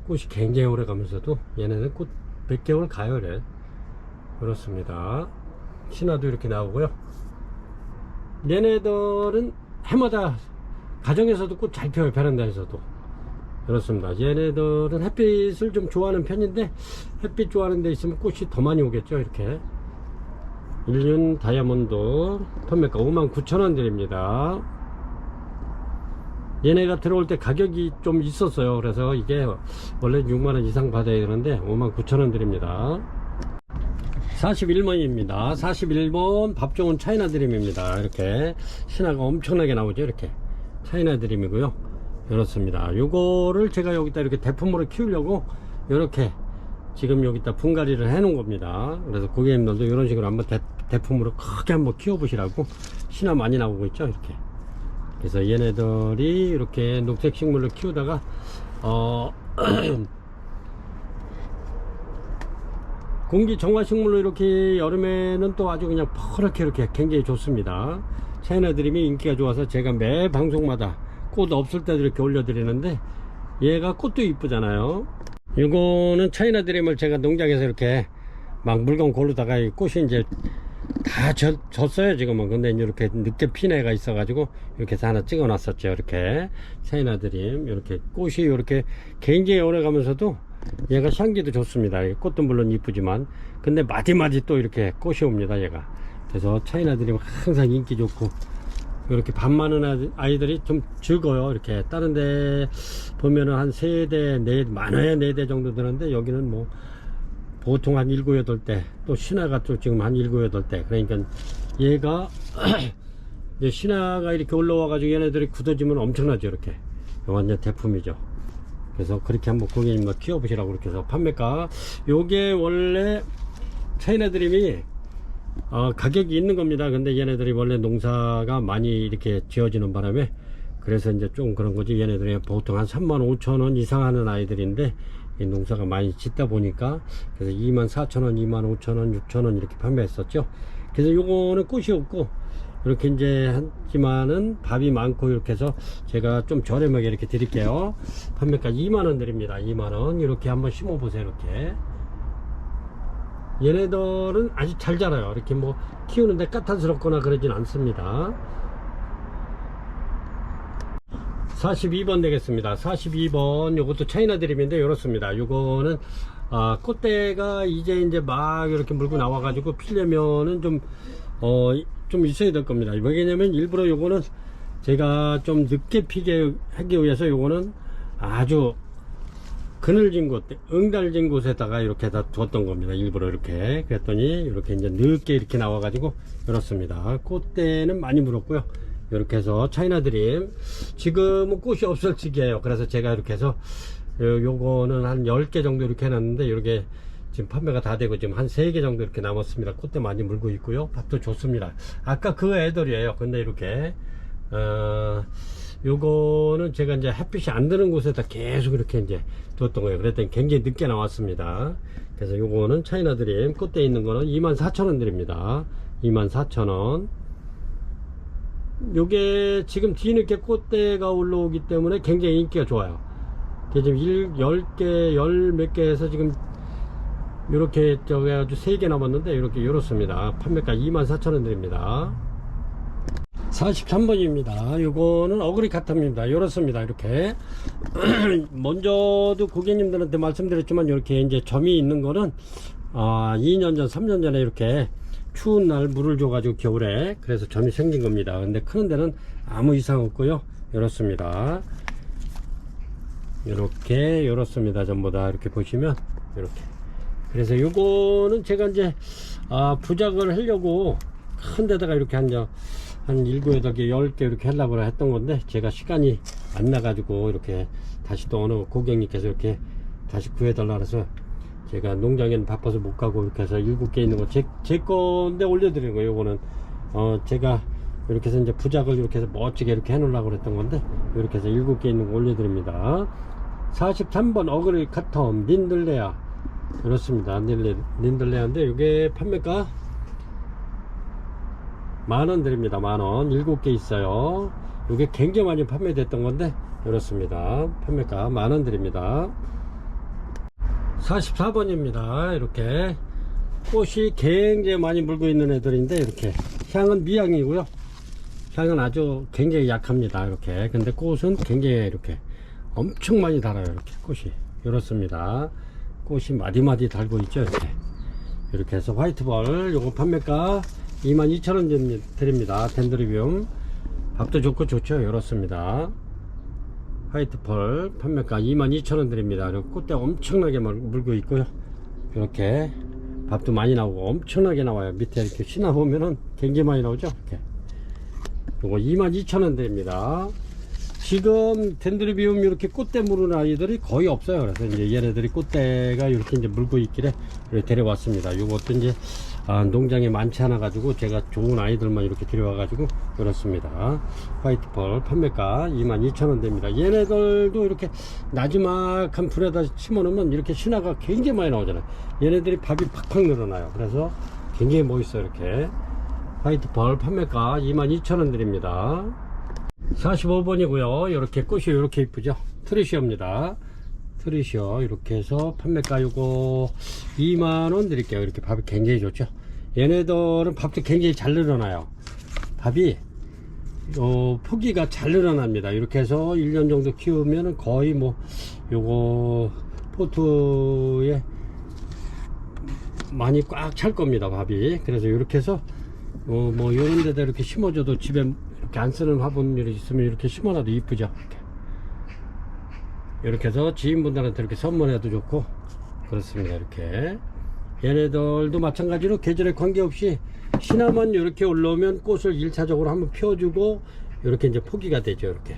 꽃이 굉장히 오래 가면서도 얘네는 꽃 몇 개월 가요. 그래. 그렇습니다. 신화도 이렇게 나오고요. 얘네들은 해마다 가정에서도 꽃 잘 펴요. 베란다에서도 그렇습니다. 얘네들은 햇빛을 좀 좋아하는 편인데 햇빛 좋아하는 데 있으면 꽃이 더 많이 오겠죠. 이렇게 1년 다이아몬드 판매가 59,000원 드립니다. 얘네가 들어올 때 가격이 좀 있었어요. 그래서 이게 원래 6만원 이상 받아야 되는데 59,000원 드립니다. 41번입니다. 41번 밥 좋은 차이나 드림입니다. 이렇게 신화가 엄청나게 나오죠. 이렇게 차이나 드림이고요. 그렇습니다. 요거를 제가 여기다 이렇게 대품으로 키우려고 이렇게 지금 여기다 분갈이를 해 놓은 겁니다. 그래서 고객님들도 이런 식으로 한번 대품으로 크게 한번 키워 보시라고 신화 많이 나오고 있죠. 이렇게 그래서 얘네들이 이렇게 녹색 식물을 키우다가 공기 정화 식물로 이렇게 여름에는 또 아주 그냥 퍼렇게 이렇게 굉장히 좋습니다. 차이나 드림이 인기가 좋아서 제가 매 방송마다 꽃 없을 때도 이렇게 올려드리는데 얘가 꽃도 이쁘잖아요. 이거는 차이나 드림을 제가 농장에서 이렇게 막 물건 고르다가 꽃이 이제 다 졌어요 지금은. 근데 이렇게 늦게 핀 애가 있어 가지고 이렇게 해서 하나 찍어 놨었죠. 이렇게 차이나 드림 이렇게 꽃이 이렇게 굉장히 오래 가면서도 얘가 향기도 좋습니다. 꽃도 물론 이쁘지만 근데 마디마디 또 이렇게 꽃이 옵니다. 얘가 그래서 차이나 드림 항상 인기 좋고 이렇게 밥 많은 아이들이 좀 즐거워요. 이렇게 다른 데 보면은 한 3대, 많아야 4대 정도 되는데 여기는 뭐 보통 한 7, 8대, 또 신화가 또 지금 한 7, 8대. 그러니까 얘가 이제 신화가 이렇게 올라와 가지고 얘네들이 굳어지면 엄청나죠. 이렇게 완전 대품이죠. 그래서 그렇게 한번 고객님들 키워보시라고 이렇게 해서 판매가 요게 원래 차이나 드림이 가격이 있는 겁니다. 근데 얘네들이 원래 농사가 많이 이렇게 지어지는 바람에 그래서 이제 좀 그런 거지. 얘네들이 보통 한 35,000원 이상 하는 아이들인데 이 농사가 많이 짓다 보니까 그래서 24,000원, 25,000원, 6,000원 이렇게 판매했었죠. 그래서 요거는 꽃이 없고 이렇게 이제 하지만은 밥이 많고 이렇게 해서 제가 좀 저렴하게 이렇게 드릴게요. 판매가 2만원 드립니다. 2만원 이렇게 한번 심어 보세요. 이렇게 얘네들은 아주 잘 자라요. 이렇게 뭐 키우는데 까탈스럽거나 그러진 않습니다. 42번 되겠습니다. 42번 요것도 차이나 드림인데 이렇습니다. 요거는 꽃대가 이제 막 이렇게 물고 나와 가지고 피려면은 좀 있어야 될 겁니다. 왜냐면 일부러 요거는 제가 좀 늦게 피게 하기 위해서 요거는 아주 그늘진 곳, 응달진 곳에다가 이렇게 다 두었던 겁니다. 일부러 이렇게. 그랬더니 이렇게 이제 늦게 이렇게 나와 가지고 이렇습니다. 꽃대는 많이 물었고요. 이렇게 해서 차이나 드림 지금은 꽃이 없을 시기에요. 그래서 제가 이렇게 해서 요거는 한 10개 정도 이렇게 해놨는데 이렇게 지금 판매가 다 되고 지금 한 3개 정도 이렇게 남았습니다. 꽃대 많이 물고 있고요. 밥도 좋습니다. 아까 그 애들이에요. 근데 이렇게 요거는 제가 이제 햇빛이 안 드는 곳에다 계속 이렇게 이제 두었던 거예요. 그랬더니 굉장히 늦게 나왔습니다. 그래서 요거는 차이나 드림 꽃대 있는 거는 24,000원 드립니다. 24,000원. 요게 지금 뒤늦게 꽃대가 올라오기 때문에 굉장히 인기가 좋아요. 지금 10개, 10몇 개 해서 지금 요렇게 저기 아주 3개 남았는데 요렇습니다. 판매가 24,000원 드립니다. 43번입니다. 요거는 어그리 카타입니다. 요렇습니다. 이렇게 먼저도 고객님들한테 말씀드렸지만 이렇게 이제 점이 있는 거는 2년 전 3년 전에 이렇게 추운 날 물을 줘 가지고 겨울에 그래서 점이 생긴 겁니다. 근데 크는 데는 아무 이상 없고요. 요렇습니다. 요렇습니다. 전부 다 이렇게 보시면 이렇게. 그래서 요거는 제가 이제 부작을 하려고 큰 데다가 이렇게 한 7, 8개, 10개 이렇게 하려고 했던 건데 제가 시간이 안 나가지고 이렇게 다시 또 어느 고객님께서 이렇게 다시 구해달라 그래서 제가 농장에는 바빠서 못 가고 이렇게 해서 7개 있는 거 제 건데 올려드리는 거예요. 요거는 제가 이렇게 해서 이제 부작을 이렇게 해서 멋지게 이렇게 해 놓으려고 그랬던 건데 이렇게 해서 7개 있는 거 올려드립니다. 43번 어그리 카텀 닌들레아 그렇습니다. 닌들레아인데 이게 판매가 만원 드립니다. 만원 7개 있어요. 이게 굉장히 많이 판매됐던 건데 이렇습니다. 판매가 만원 드립니다. 44번입니다. 이렇게 꽃이 굉장히 많이 물고 있는 애들인데 이렇게 향은 미향이고요. 향은 아주 굉장히 약합니다. 이렇게 근데 꽃은 굉장히 이렇게 엄청 많이 달아요. 이렇게 꽃이 이렇습니다. 꽃이 마디마디 달고 있죠. 이렇게 해서 화이트볼 요거 판매가 22,000원 드립니다. 덴드리비움 밥도 좋고 좋죠. 이렇습니다. 화이트펄 판매가 22,000원 드립니다. 그리고 꽃대 엄청나게 물고 있고요. 이렇게 밥도 많이 나오고 엄청나게 나와요. 밑에 이렇게 신화 보면은 굉장히 많이 나오죠. 이렇게 요거 22,000원 드립니다. 지금 덴드리비움 이렇게 꽃대 물은 아이들이 거의 없어요. 그래서 이제 얘네들이 꽃대가 이렇게 이제 물고 있길래 이렇게 데려왔습니다. 요것도 이제 농장에 많지 않아 가지고 제가 좋은 아이들만 이렇게 데려와 가지고 그렇습니다. 화이트펄 판매가 22,000원 됩니다. 얘네들도 이렇게 나지막한 불에다 심어 놓으면 이렇게 신화가 굉장히 많이 나오잖아요. 얘네들이 밥이 팍팍 늘어나요. 그래서 굉장히 멋있어요. 이렇게 화이트펄 판매가 22,000원 드립니다. 45번이고요. 이렇게 꽃이 이렇게 이쁘죠. 트리시어입니다. 트리시어 이렇게 해서 판매가 요거 2만원 드릴게요. 이렇게 밥이 굉장히 좋죠. 얘네들은 밥도 굉장히 잘 늘어나요. 밥이 포기가 잘 늘어납니다. 이렇게 해서 1년 정도 키우면 거의 뭐 요거 포트에 많이 꽉 찰 겁니다. 밥이. 그래서 이렇게 해서 뭐 요런 데다 이렇게 심어줘도 집에 이렇게 안 쓰는 화분이 있으면 이렇게 심어놔도 이쁘죠. 이렇게 해서 지인분들한테 이렇게 선물해도 좋고 그렇습니다. 이렇게 얘네들도 마찬가지로 계절에 관계없이 신화만 이렇게 올라오면 꽃을 1차적으로 한번 펴주고 이렇게 이제 포기가 되죠. 이렇게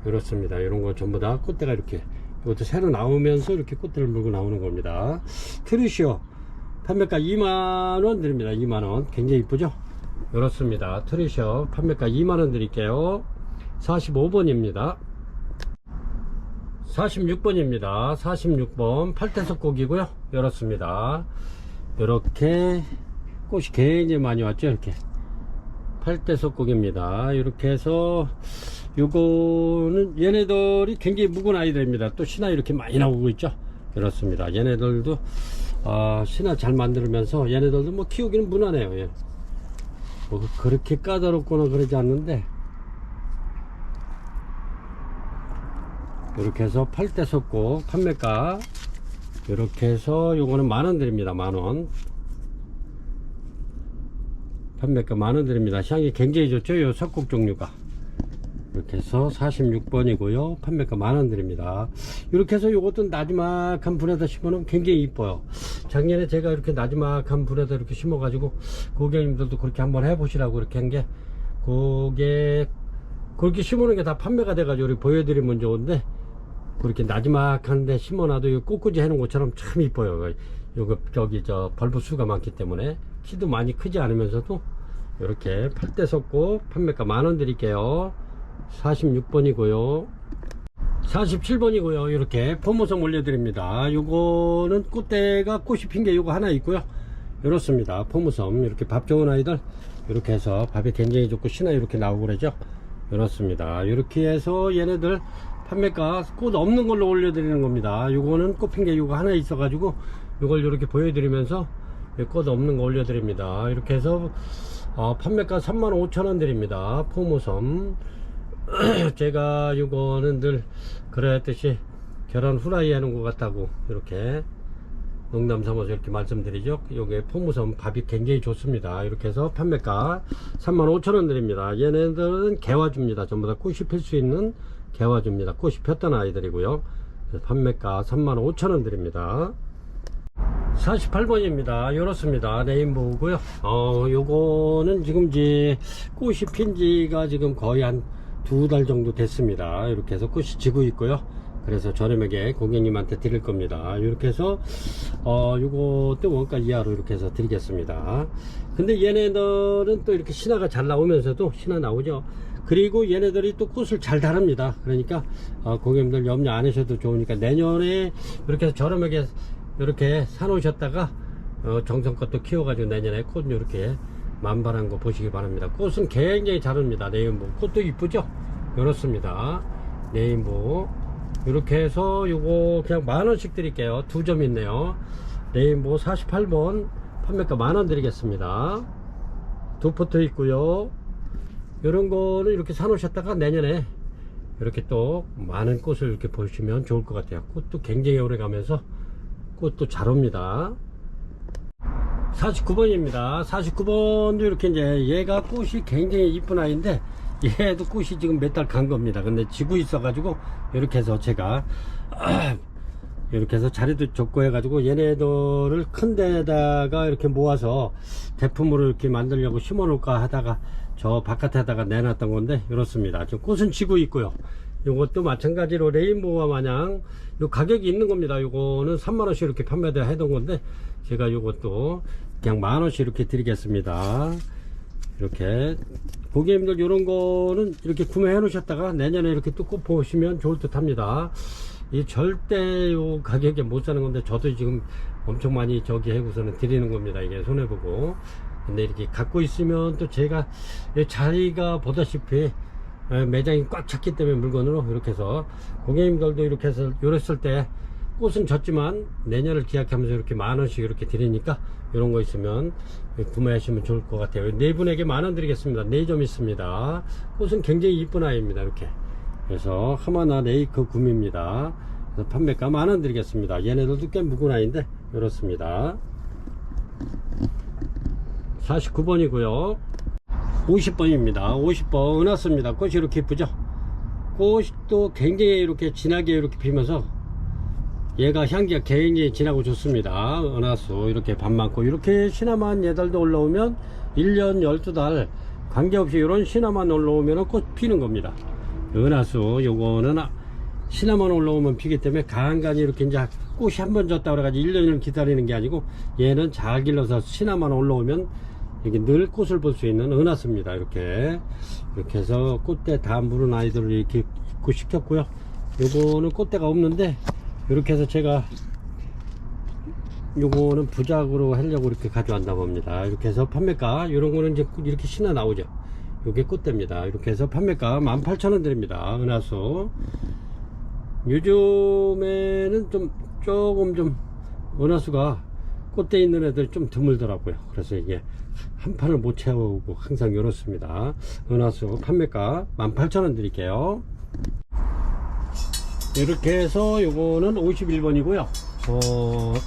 이렇습니다. 이런 거 전부 다 꽃대가 이렇게 이것도 새로 나오면서 이렇게 꽃대를 물고 나오는 겁니다. 트리시오 판매가 2만원 드립니다. 2만원 굉장히 이쁘죠. 이렇습니다. 트리시오 판매가 2만원 드릴게요. 45번입니다 46번입니다 46번 팔대석곡이고요. 이렇습니다. 이렇게 꽃이 굉장히 많이 왔죠. 이렇게 팔대석곡입니다. 이렇게 해서 요거는 얘네들이 굉장히 묵은 아이들입니다. 또 신화 이렇게 많이 나오고 있죠. 이렇습니다. 얘네들도 신화 잘 만들면서 얘네들도 뭐 키우기는 무난해요. 예. 뭐 그렇게 까다롭거나 그러지 않는데 이렇게 해서 8대 섰고 판매가 이렇게 해서 요거는 만원 드립니다. 만원. 판매가 만원 드립니다. 향이 굉장히 좋죠. 요 석곡 종류가. 이렇게 해서 46번이고요. 판매가 만원 드립니다. 이렇게 해서 요것도 나지막한 분에다 심어놓으면 굉장히 이뻐요. 작년에 제가 이렇게 나지막한 분에다 이렇게 심어가지고 고객님들도 그렇게 한번 해보시라고 이렇게 한 게, 그게 그렇게 심어놓은 게 다 판매가 돼가지고 이렇게 보여드리면 좋은데, 그렇게 나지막한데 심어놔도 꽃꽂이 해놓은 것처럼 참 이뻐요. 요거 저기 저 벌브 수가 많기 때문에 키도 많이 크지 않으면서도 이렇게 8대 섰고 판매가 만원 드릴게요. 46번이고요 47번이고요 이렇게 포모섬 올려드립니다. 요거는 꽃대가 꽃이 핀 게 요거 하나 있고요. 이렇습니다. 포모섬 이렇게 밥 좋은 아이들 이렇게 해서 밥이 굉장히 좋고 신화 이렇게 나오고 그러죠. 이렇습니다. 이렇게 해서 얘네들 판매가 꽃 없는 걸로 올려드리는 겁니다. 요거는 꽃 핀 게 요거 하나 있어 가지고 요걸 이렇게 보여드리면서 꽃 없는 거 올려드립니다. 이렇게 해서 판매가 35,000원 드립니다. 포모섬. 제가 요거는 늘 그랬듯이 계란 후라이 하는 것 같다고 이렇게 농담 삼아서 이렇게 말씀드리죠. 요게 포무섬 밥이 굉장히 좋습니다. 이렇게 해서 판매가 35,000원 드립니다. 얘네들은 개화주입니다. 전부 다 꽃이 필 수 있는 개화주입니다. 꽃이 폈던 아이들이고요. 판매가 35,000원 드립니다. 48번입니다. 이렇습니다. 레인보우고요. 요거는 지금 이제 꽃이 핀 지가 지금 거의 한 2달 정도 됐습니다. 이렇게 해서 꽃이 지고 있고요. 그래서 저렴하게 고객님한테 드릴 겁니다. 이렇게 해서 요것도 원가 이하로 이렇게 해서 드리겠습니다. 근데 얘네들은 또 이렇게 신화가 잘 나오면서도 신화 나오죠. 그리고 얘네들이 또 꽃을 잘 다릅니다. 그러니까 고객님들 염려 안 하셔도 좋으니까 내년에 이렇게 해서 저렴하게 이렇게 사놓으셨다가 정성껏 또 키워가지고 내년에 꽃 이렇게 만발한 거 보시기 바랍니다. 꽃은 굉장히 잘 옵니다. 레인보우 꽃도 이쁘죠. 이렇습니다. 레인보우 이렇게 해서 요거 그냥 만원씩 드릴게요. 2점 있네요. 레인보우 48번 판매가 만원 드리겠습니다. 2포트 있고요. 이런 거는 이렇게 사놓으셨다가 내년에 이렇게 또 많은 꽃을 이렇게 보시면 좋을 것 같아요. 꽃도 굉장히 오래 가면서 꽃도 잘 옵니다. 49번입니다. 49번도 이렇게 이제 얘가 꽃이 굉장히 이쁜 아이인데 얘도 꽃이 지금 몇 달 간 겁니다. 근데 지고 있어 가지고 이렇게 해서 제가 이렇게 해서 자리도 좁고 해가지고 얘네들을 큰 데다가 이렇게 모아서 대품으로 이렇게 만들려고 심어 놓을까 하다가 저 바깥에다가 내놨던 건데 이렇습니다. 지금 꽃은 지고 있고요. 요것도 마찬가지로 레인보우와 마냥 요 가격이 있는 겁니다. 요거는 3만원씩 이렇게 판매돼 하던 건데 제가 요것도 그냥 만원씩 이렇게 드리겠습니다. 이렇게 고객님들 요런 거는 이렇게 구매해 놓으셨다가 내년에 이렇게 또 꽃 보시면 좋을 듯 합니다. 이 절대 요 가격에 못 사는 건데 저도 지금 엄청 많이 저기 해고서는 드리는 겁니다. 이게 손해보고. 근데 이렇게 갖고 있으면 또 제가 자리가 보다시피 매장이 꽉 찼기 때문에 물건으로 이렇게 해서 고객님들도 이렇게 해서 요랬을 때 꽃은 졌지만 내년을 기약하면서 이렇게 만원씩 이렇게 드리니까 이런 거 있으면 구매하시면 좋을 것 같아요. 네 분에게 만원 드리겠습니다. 4점 있습니다. 꽃은 굉장히 이쁜 아이입니다. 이렇게 그래서 하마나 레이크 구미입니다. 그래서 판매가 만원 드리겠습니다. 얘네들도 꽤 묵은 아이인데 이렇습니다. 49번이고요 50번입니다 50번 은하수입니다. 꽃이 이렇게 이쁘죠. 꽃도 굉장히 이렇게 진하게 이렇게 피면서 얘가 향기가 굉장히 진하고 좋습니다. 은하수 이렇게 밥 많고 이렇게 시나만 얘들도 올라오면 1년 12달 관계없이 이런 시나만 올라오면 꽃 피는 겁니다. 은하수 요거는 시나만 올라오면 피기 때문에 간간히 이렇게 이제 꽃이 한번 졌다 그래가지고 1년을 기다리는 게 아니고 얘는 잘 길러서 시나만 올라오면 이게 늘 꽃을 볼 수 있는 은하수입니다. 이렇게 해서 꽃대 다 물은 아이들을 이렇게 입고 시켰고요. 요거는 꽃대가 없는데 이렇게 해서 제가 요거는 부작으로 하려고 이렇게 가져왔나 봅니다. 이렇게 해서 판매가 요런 거는 이제 이렇게 신화 나오죠. 요게 꽃대입니다. 이렇게 해서 판매가 18,000원 드립니다. 은하수 요즘에는 조금 좀 은하수가 꽃대 있는 애들이 좀 드물더라고요. 그래서 이게 한 판을 못 채우고 항상 이렇습니다. 은하수 판매가 18,000원 드릴게요. 이렇게 해서 요거는 51번이고요.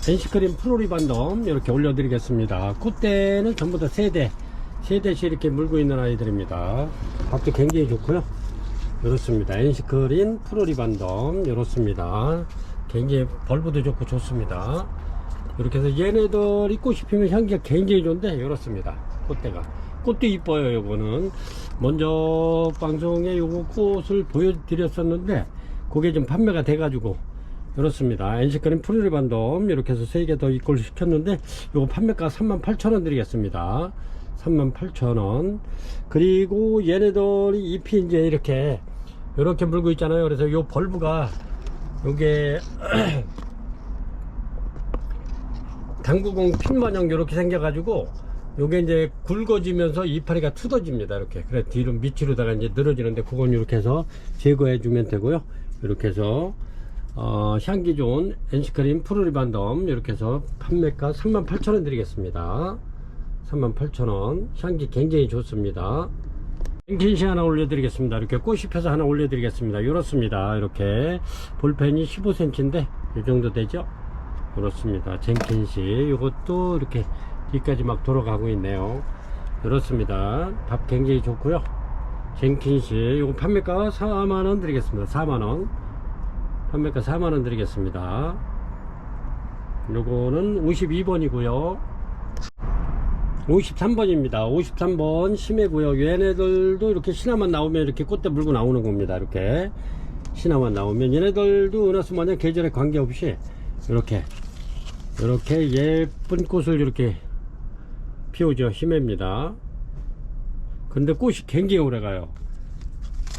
NC크림 프로리반덤 이렇게 올려드리겠습니다. 꽃대는 전부 다 세대씩 이렇게 물고 있는 아이들입니다. 밥도 굉장히 좋고요. 이렇습니다. NC크림 프로리반덤 이렇습니다. 굉장히 벌브도 좋고 좋습니다. 이렇게 해서 얘네들이 꽃이 피면 향기가 굉장히 좋은데 이렇습니다. 꽃대가 꽃도 이뻐요. 요거는 먼저 방송에 요거 꽃을 보여드렸었는데 그게 좀 판매가 돼가지고 이렇습니다. NC크림 프로리반덤 이렇게 해서 3개 더 입고를 시켰는데 요거 판매가 38,000원 드리겠습니다. 38,000원. 그리고 얘네들이 잎이 이제 이렇게 물고 있잖아요. 그래서 요 벌브가 요게 당구공 핀 마냥 이렇게 생겨가지고 요게 이제 굵어지면서 이파리가 뜯어집니다. 이렇게. 그래 뒤로 밑으로다가 이제 늘어지는데 그건 이렇게 해서 제거해 주면 되고요. 이렇게 해서 향기 좋은 NC크림 프로리반덤 이렇게 해서 판매가 38,000원 드리겠습니다. 38,000원. 향기 굉장히 좋습니다. 젠킨시 하나 올려드리겠습니다. 이렇게 꽃이 펴서 하나 올려드리겠습니다. 이렇습니다. 이렇게 볼펜이 15cm인데 이 정도 되죠. 이렇습니다. 젠킨시 이것도 이렇게 뒤까지 막 돌아가고 있네요. 이렇습니다. 밥 굉장히 좋고요. 젠킨시 요거 판매가 4만원 드리겠습니다. 4만원. 판매가 4만원 드리겠습니다. 요거는 52번이고요 53번입니다 53번 심해고요. 얘네들도 이렇게 신화만 나오면 이렇게 꽃대 물고 나오는 겁니다. 이렇게 신화만 나오면 얘네들도 은하수 마냥 계절에 관계없이 이렇게 예쁜 꽃을 이렇게 피우죠. 심해입니다. 근데 꽃이 굉장히 오래가요.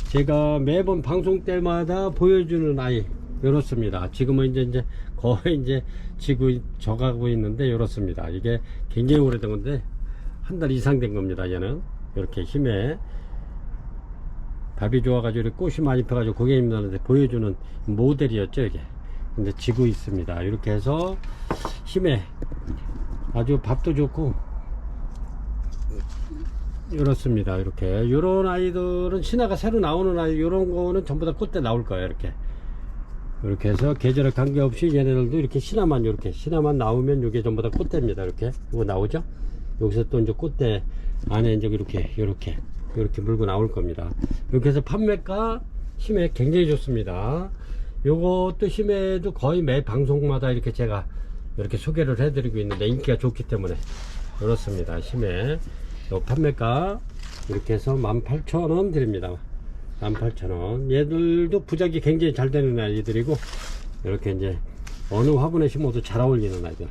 제가 매번 방송 때마다 보여주는 아이 이렇습니다. 지금은 이제 거의 이제 지구 져가고 있는데 이렇습니다. 이게 굉장히 오래된 건데 한 달 이상 된 겁니다. 얘는 이렇게 힘에 밥이 좋아가지고 이렇게 꽃이 많이 펴가지고 고객님들한테 보여주는 모델이었죠. 이게 근데 지고 있습니다. 이렇게 해서 힘에 아주 밥도 좋고 이렇습니다. 이렇게 요런 아이들은 신화가 새로 나오는 아이 요런 거는 전부 다 꽃대 나올 거예요. 이렇게 해서 계절에 관계없이 얘네들도 이렇게 신화만 나오면 이게 전부 다 꽃대입니다. 이렇게 이거 나오죠. 여기서 또 이제 꽃대 안에 이제 이렇게 물고 나올 겁니다. 이렇게 해서 판매가 힘에 굉장히 좋습니다. 요것도 힘에도 거의 매 방송마다 이렇게 제가 이렇게 소개를 해드리고 있는데 인기가 좋기 때문에 그렇습니다. 힘에 요 판매가 이렇게 해서 18,000원 드립니다. 18,000원. 얘들도 부작이 굉장히 잘 되는 아이들이고 이렇게 이제 어느 화분에 심어도 잘 어울리는 아이들.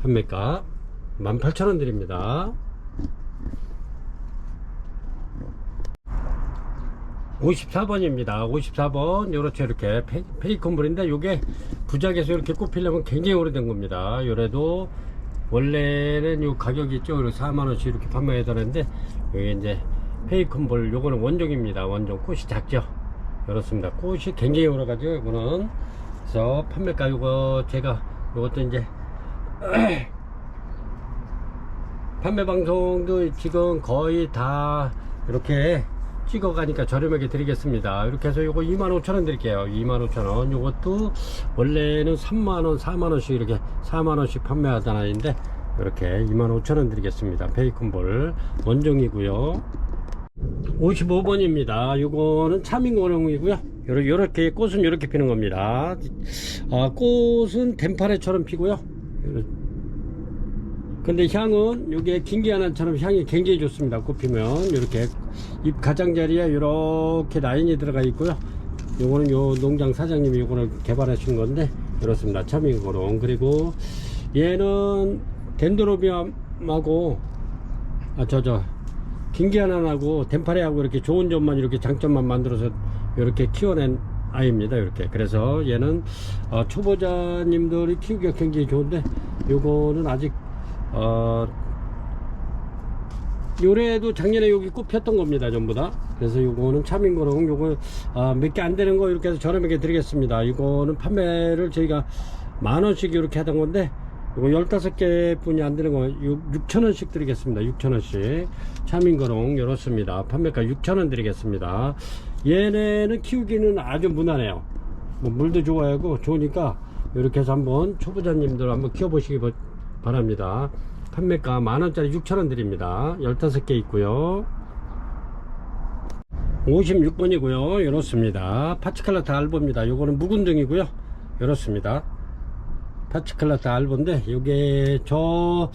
판매가 18,000원 드립니다. 54번입니다. 54번 요렇게 이렇게 페이컨볼인데 요게 부작에서 이렇게 꼽히려면 굉장히 오래된 겁니다. 요래도 원래는 요 가격이 있죠. 4만원씩 이렇게 판매해 드렸는데 여기 이제 페이컨볼 요거는 원종입니다. 원종 꽃이 작죠. 그렇습니다. 꽃이 굉장히 오래가죠. 요거는 그래서 판매가 요거 제가 요것도 이제 판매 방송도 지금 거의 다 이렇게 찍어 가니까 저렴하게 드리겠습니다. 이렇게 해서 요거 25,000원 드릴게요. 25,000원. 요것도 원래는 3만원 4만원씩 이렇게 4만원씩 판매하던 아이인데 이렇게 25,000원 드리겠습니다. 베이컨볼 원종이고요. 55번입니다. 요거는 차밍고령이고요. 요렇게 꽃은 요렇게 피는 겁니다. 꽃은 덴파레처럼 피고요. 근데 향은 요게 김기아난처럼 향이 굉장히 좋습니다. 꽃 피면 이렇게 잎 가장자리에 이렇게 라인이 들어가 있고요. 요거는 요 농장 사장님이 요거를 개발하신 건데 이렇습니다. 차밍고령. 그리고 얘는 덴드로비움하고 김기아난하고 덴파레하고 이렇게 좋은 점만 이렇게 장점만 만들어서 이렇게 키워낸 아이입니다. 이렇게. 그래서 얘는 초보자님들이 키우기가 굉장히 좋은데 요거는 아직 요래도 작년에 여기 꽃 폈던 겁니다. 전부 다. 그래서 요거는 차밍고령 요거 몇 개 안 되는 거 이렇게 해서 저렴하게 드리겠습니다. 이거는 판매를 저희가 만원씩 이렇게 하던 건데 이거 15개 뿐이 안 되는 거 6,000원씩 드리겠습니다. 6,000원씩 차밍고령 이렇습니다. 판매가 6,000원 드리겠습니다. 얘네는 키우기는 아주 무난해요. 뭐 물도 좋아하고 좋으니까 이렇게 해서 한번 초보자님들 한번 키워보시기 바랍니다. 판매가 만원짜리 6,000원 드립니다. 15개 있고요. 56번이고요. 이렇습니다. 파치칼라타 알보입니다. 요거는 묵은등이고요. 이렇습니다. 파치칼라타 알보인데 요게 저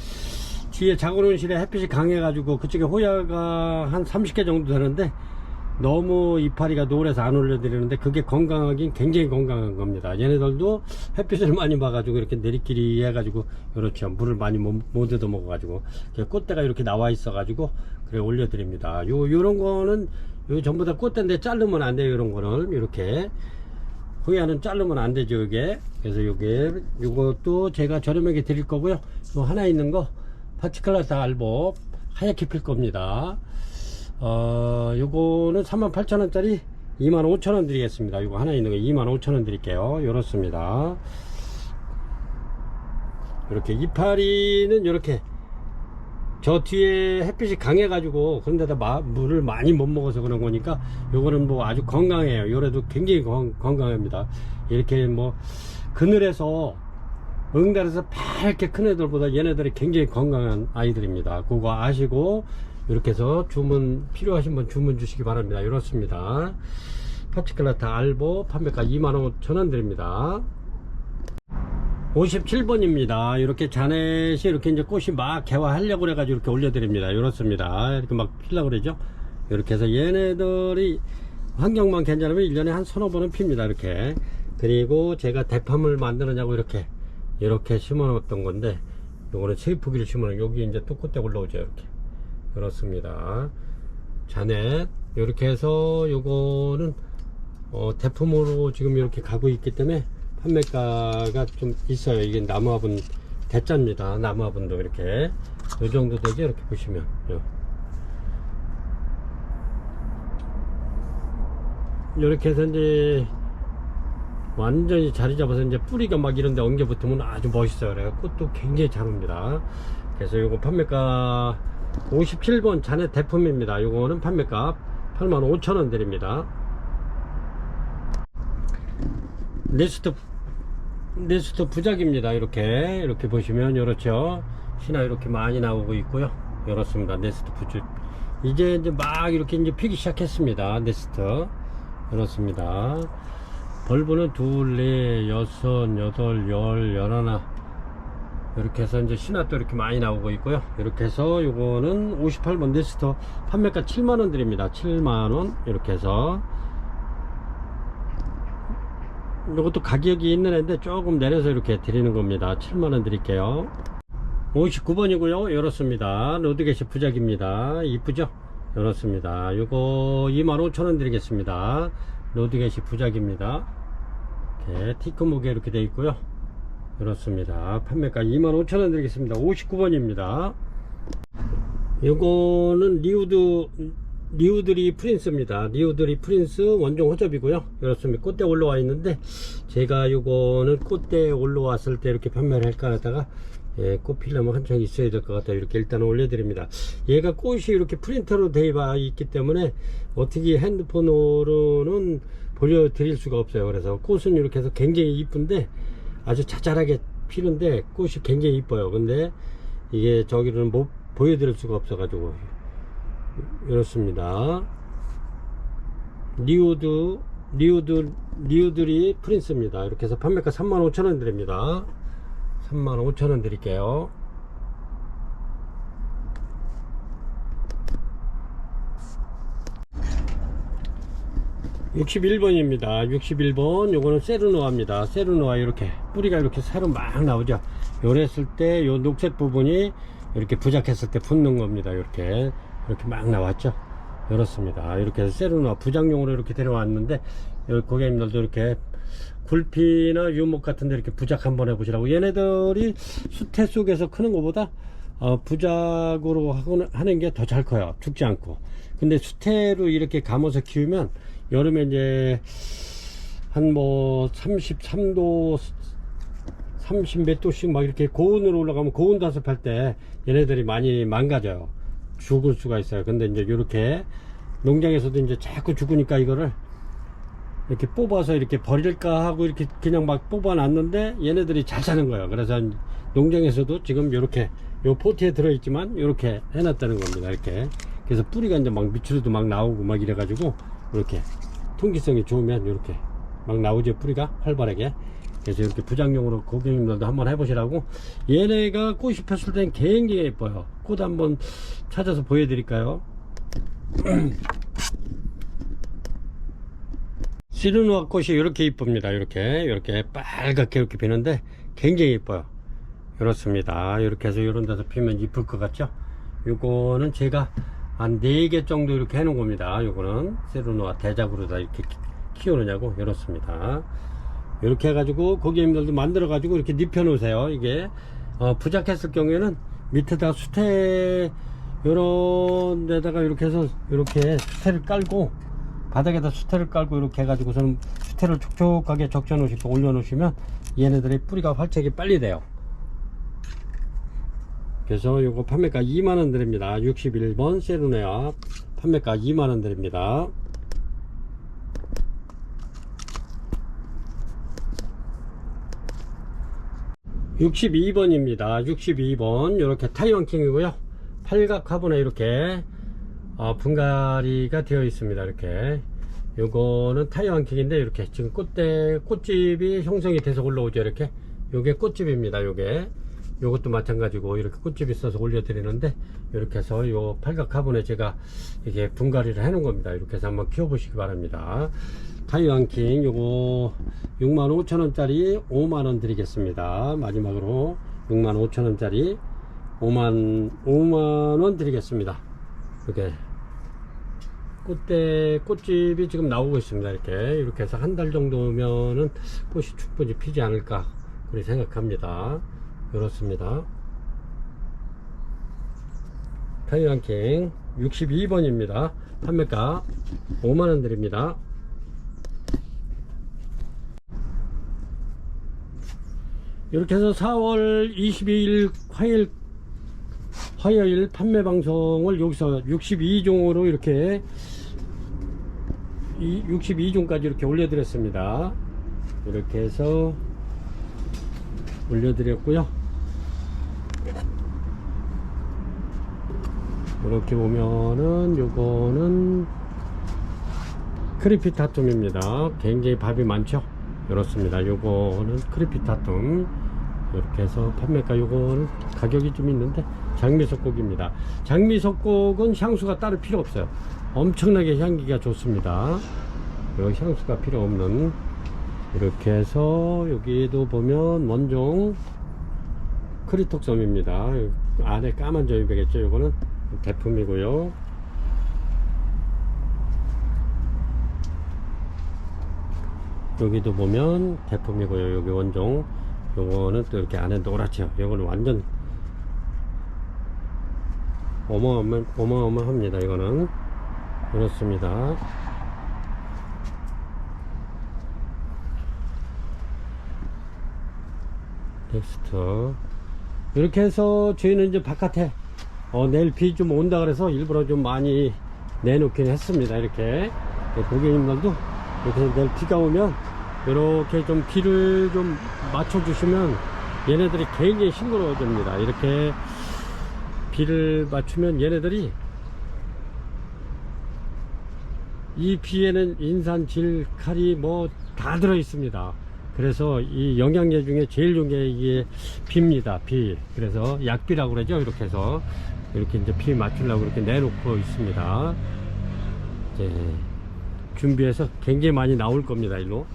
뒤에 자고론실에 햇빛이 강해가지고 그쪽에 호야가 한 30개 정도 되는데 너무 이파리가 노래서 안 올려드리는데 그게 건강하긴 굉장히 건강한 겁니다. 얘네들도 햇빛을 많이 봐가지고 이렇게 내리끼리 해가지고 그렇죠. 물을 많이 못 얻어 먹어가지고 꽃대가 이렇게 나와 있어가지고 그래 올려드립니다. 요런 거는 요 전부 다 꽃대인데 자르면 안 돼요. 요런 거는 이렇게 호야는 자르면 안 되죠. 이게 그래서 요것도 제가 저렴하게 드릴 거고요. 요 하나 있는 거 파치칼라타 알보 하얗게 필 겁니다. 요거는 38,000원짜리 25,000원 드리겠습니다. 요거 하나 있는 거 25,000원 드릴게요. 요렇습니다. 이렇게 이파리는 이렇게 저 뒤에 햇빛이 강해 가지고 그런데다 물을 많이 못 먹어서 그런 거니까 요거는 뭐 아주 건강해요. 요래도 굉장히 건강합니다. 이렇게 뭐 그늘에서 응달에서 밝게 큰 애들보다 얘네들이 굉장히 건강한 아이들입니다. 그거 아시고 이렇게 해서 주문 필요하신 분 주문 주시기 바랍니다. 이렇습니다. 파치칼라타 알보 판매가 25,000원 드립니다. 57번입니다. 이렇게 자넷이 이렇게 이제 꽃이 막 개화하려고 그래가지고 이렇게 올려드립니다. 이렇습니다. 이렇게 막 피려고 그러죠. 이렇게 해서 얘네들이 환경만 괜찮으면 1년에 한 서너 번은 핍니다. 이렇게. 그리고 제가 대팜을 만드느냐고 이렇게 심어 놓았던 건데 요거는 세이프기를 심어 놓은 여기 이제 또 꽃대 올라오죠. 이렇게. 그렇습니다. 자넷 이렇게 해서 요거는 대품으로 지금 이렇게 가고 있기 때문에 판매가가 좀 있어요. 이게 나무화분 대자입니다. 나무화분도 이렇게 요 정도 되죠. 이렇게 보시면 이렇게 해서 이제 완전히 자리 잡아서 이제 뿌리가 막 이런데 엉겨 붙으면 아주 멋있어요. 그래요. 꽃도 굉장히 잘 옵니다. 그래서 요거 판매가 57번 자넷 대품입니다. 요거는 판매가 85,000원 드립니다. 네스트 부작입니다. 이렇게 보시면 이렇죠. 신화 이렇게 많이 나오고 있고요. 이렇습니다. 네스트 부작 이제 막 이렇게 이제 피기 시작했습니다. 네스트 이렇습니다. 벌브는 2, 4, 6, 8, 10, 11 이렇게 해서 이제 신화도 이렇게 많이 나오고 있고요. 이렇게 해서 요거는 58번 네스터 판매가 7만원 드립니다. 7만원 이렇게 해서 요것도 가격이 있는 애인데 조금 내려서 이렇게 드리는 겁니다. 7만원 드릴게요. 59번이고요. 이렇습니다. 로드게시 부작입니다. 이쁘죠? 이렇습니다. 요거 25,000원 드리겠습니다. 로드게시 부작입니다. 이렇게 티크 무게 이렇게 되어 있고요. 그렇습니다. 판매가 25,000원 드리겠습니다. 59번입니다. 요거는 리우드리 프린스입니다. 리우드리 프린스 원종 호접이고요. 이렇습니다. 꽃대 올라와 있는데 제가 요거는 꽃대 올라왔을 때 이렇게 판매를 할까 하다가 꽃 피려면 한창 있어야 될 것 같아요. 이렇게 일단 올려드립니다. 얘가 꽃이 이렇게 프린터로 되어 있기 때문에 어떻게 핸드폰으로는 보여드릴 수가 없어요. 그래서 꽃은 이렇게 해서 굉장히 이쁜데 아주 자잘하게 피는데 꽃이 굉장히 이뻐요. 근데 이게 저기로는 못 보여드릴 수가 없어 가지고 이렇습니다. 리우드리 프린스입니다. 이렇게 해서 판매가 35,000원 드립니다. 35,000원 드릴게요. 61번입니다. 61번 요거는 세르노아입니다. 세르노아 이렇게 뿌리가 이렇게 새로 막 나오죠. 요랬을 때 요 녹색 부분이 이렇게 부작했을 때 붙는 겁니다. 이렇게 막 나왔죠. 이렇습니다. 이렇게 해서 세르노아 부작용으로 이렇게 데려왔는데 고객님들도 이렇게 굴피나 유목 같은데 이렇게 부작 한번 해보시라고. 얘네들이 수태 속에서 크는 것보다 부작으로 하는 게 더 잘 커요. 죽지 않고. 근데 수태로 이렇게 감아서 키우면 여름에 이제 한 뭐 33도 30몇 도씩 막 이렇게 고온으로 올라가면 고온 다습할 때 얘네들이 많이 망가져요. 죽을 수가 있어요. 근데 이제 이렇게 농장에서도 이제 자꾸 죽으니까 이거를 이렇게 뽑아서 이렇게 버릴까 하고 이렇게 그냥 막 뽑아 놨는데 얘네들이 잘 사는 거예요. 그래서 농장에서도 지금 이렇게 요 포트에 들어있지만 이렇게 해놨다는 겁니다. 이렇게. 그래서 뿌리가 이제 막 밑으로도 막 나오고 막 이래가지고 이렇게 통기성이 좋으면 이렇게 막 나오죠. 뿌리가 활발하게. 그래서 이렇게 부작용으로 고객님들도 한번 해보시라고. 얘네가 꽃이 폈을 땐 굉장히 예뻐요. 꽃 한번 찾아서 보여드릴까요? 시르노아 꽃이 이렇게 이쁩니다. 이렇게 빨갛게 이렇게 피는데 굉장히 예뻐요. 이렇습니다. 이렇게 해서 이런 데서 피면 이쁠 것 같죠? 요거는 제가 한 4개 정도 이렇게 해놓은 겁니다. 요거는 시르노아 대작으로 다 이렇게 키우느냐고. 이렇습니다. 이렇게 해가지고 고객님들도 만들어 가지고 이렇게 눕혀 놓으세요. 이게 부작했을 경우에는 밑에다 수태 요런 데다가 이렇게 해서 이렇게 수태를 깔고 바닥에다 수태를 깔고 이렇게 해가지고서는 수태를 촉촉하게 적셔 놓으시고 올려 놓으시면 얘네들의 뿌리가 활착이 빨리 돼요. 그래서 요거 판매가 2만원 드립니다. 61번 세르네아 판매가 2만원 드립니다. (62번입니다) 62번 이렇게 타이완킹이고요. 팔각 화분에 이렇게 분갈이가 되어 있습니다. 이렇게 요거는 타이완킹인데 이렇게 지금 꽃집이 형성이 돼서 올라오죠. 이렇게 요게 꽃집입니다. 요것도 마찬가지고 이렇게 꽃집이 있어서 올려드리는데 이렇게 해서 요 팔각 화분에 제가 이게 분갈이를 해 놓은 겁니다. 이렇게 해서 한번 키워 보시기 바랍니다. 타이완킹 요거 65,000원짜리 5만원 드리겠습니다. 마지막으로 65,000원짜리 5만원 드리겠습니다. 이렇게 꽃집이 지금 나오고 있습니다. 이렇게 해서 한 달 정도면은 꽃이 충분히 피지 않을까 그렇게 생각합니다. 이렇습니다. 타이완킹 62번입니다. 판매가 5만원 드립니다. 이렇게 해서 4월 22일 화요일 판매 방송을 여기서 62종으로 이렇게 62종까지 이렇게 올려드렸습니다. 이렇게 해서 올려드렸고요. 이렇게 보면은 요거는 크리피타툼입니다. 굉장히 밥이 많죠. 이렇습니다. 요거는 크리피타툼 이렇게 해서 판매가 요거는 가격이 좀 있는데 장미석곡입니다. 장미석곡은 향수가 따로 필요 없어요. 엄청나게 향기가 좋습니다. 요 향수가 필요 없는 이렇게 해서 여기도 보면 원종 크리톡섬입니다. 안에 까만 점이 되겠죠. 요거는 대품이고요. 여기도 보면 대품이고요. 여기 원종 요거는 또 이렇게 안에 노랗죠. 요거는 완전 어마어마합니다. 이거는 그렇습니다. 텍스트 이렇게 해서 저희는 이제 바깥에 내일 비 좀 온다 그래서 일부러 좀 많이 내놓긴 했습니다. 이렇게 고객님들도 이렇게 내일 비가 오면 이렇게 좀 비를 좀 맞춰주시면 얘네들이 굉장히 싱그러워집니다. 이렇게 비를 맞추면 얘네들이 이 비에는 인산질, 칼이 뭐 다 들어 있습니다. 그래서 이 영양제 중에 제일 좋은 게 이게 비입니다. 비. 그래서 약비라고 그러죠. 이렇게 해서 이렇게 이제 비 맞추려고 이렇게 내놓고 있습니다. 이제 준비해서 굉장히 많이 나올 겁니다. 일로.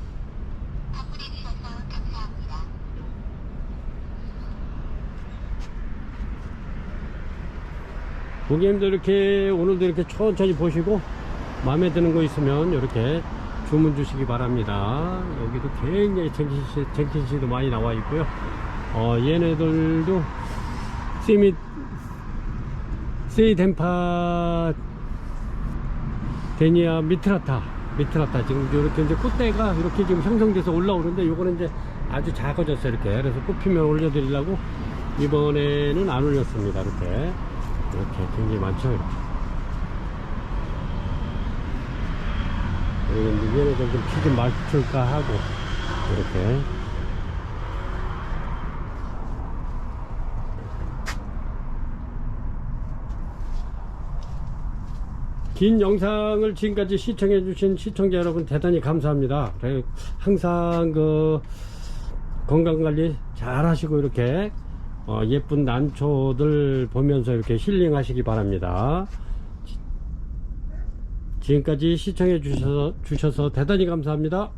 고객님들 이렇게 오늘도 이렇게 천천히 보시고 마음에 드는 거 있으면 이렇게 주문 주시기 바랍니다. 여기도 굉장히 쟁킨씨도 많이 나와 있고요. 얘네들도 세이덴파 데니아 미트라타 지금 이렇게 이제 꽃대가 이렇게 지금 형성돼서 올라오는데 요거는 이제 아주 작아졌어요. 이렇게 그래서 꽃피면 올려드리려고 이번에는 안 올렸습니다. 이렇게 굉장히 많죠. 얘네들 좀 피 좀 맞출까 하고 이렇게. 긴 영상을 지금까지 시청해 주신 시청자 여러분 대단히 감사합니다. 항상 그 건강관리 잘 하시고 이렇게 예쁜 난초들 보면서 이렇게 힐링 하시기 바랍니다. 지금까지 시청해 주셔서 대단히 감사합니다.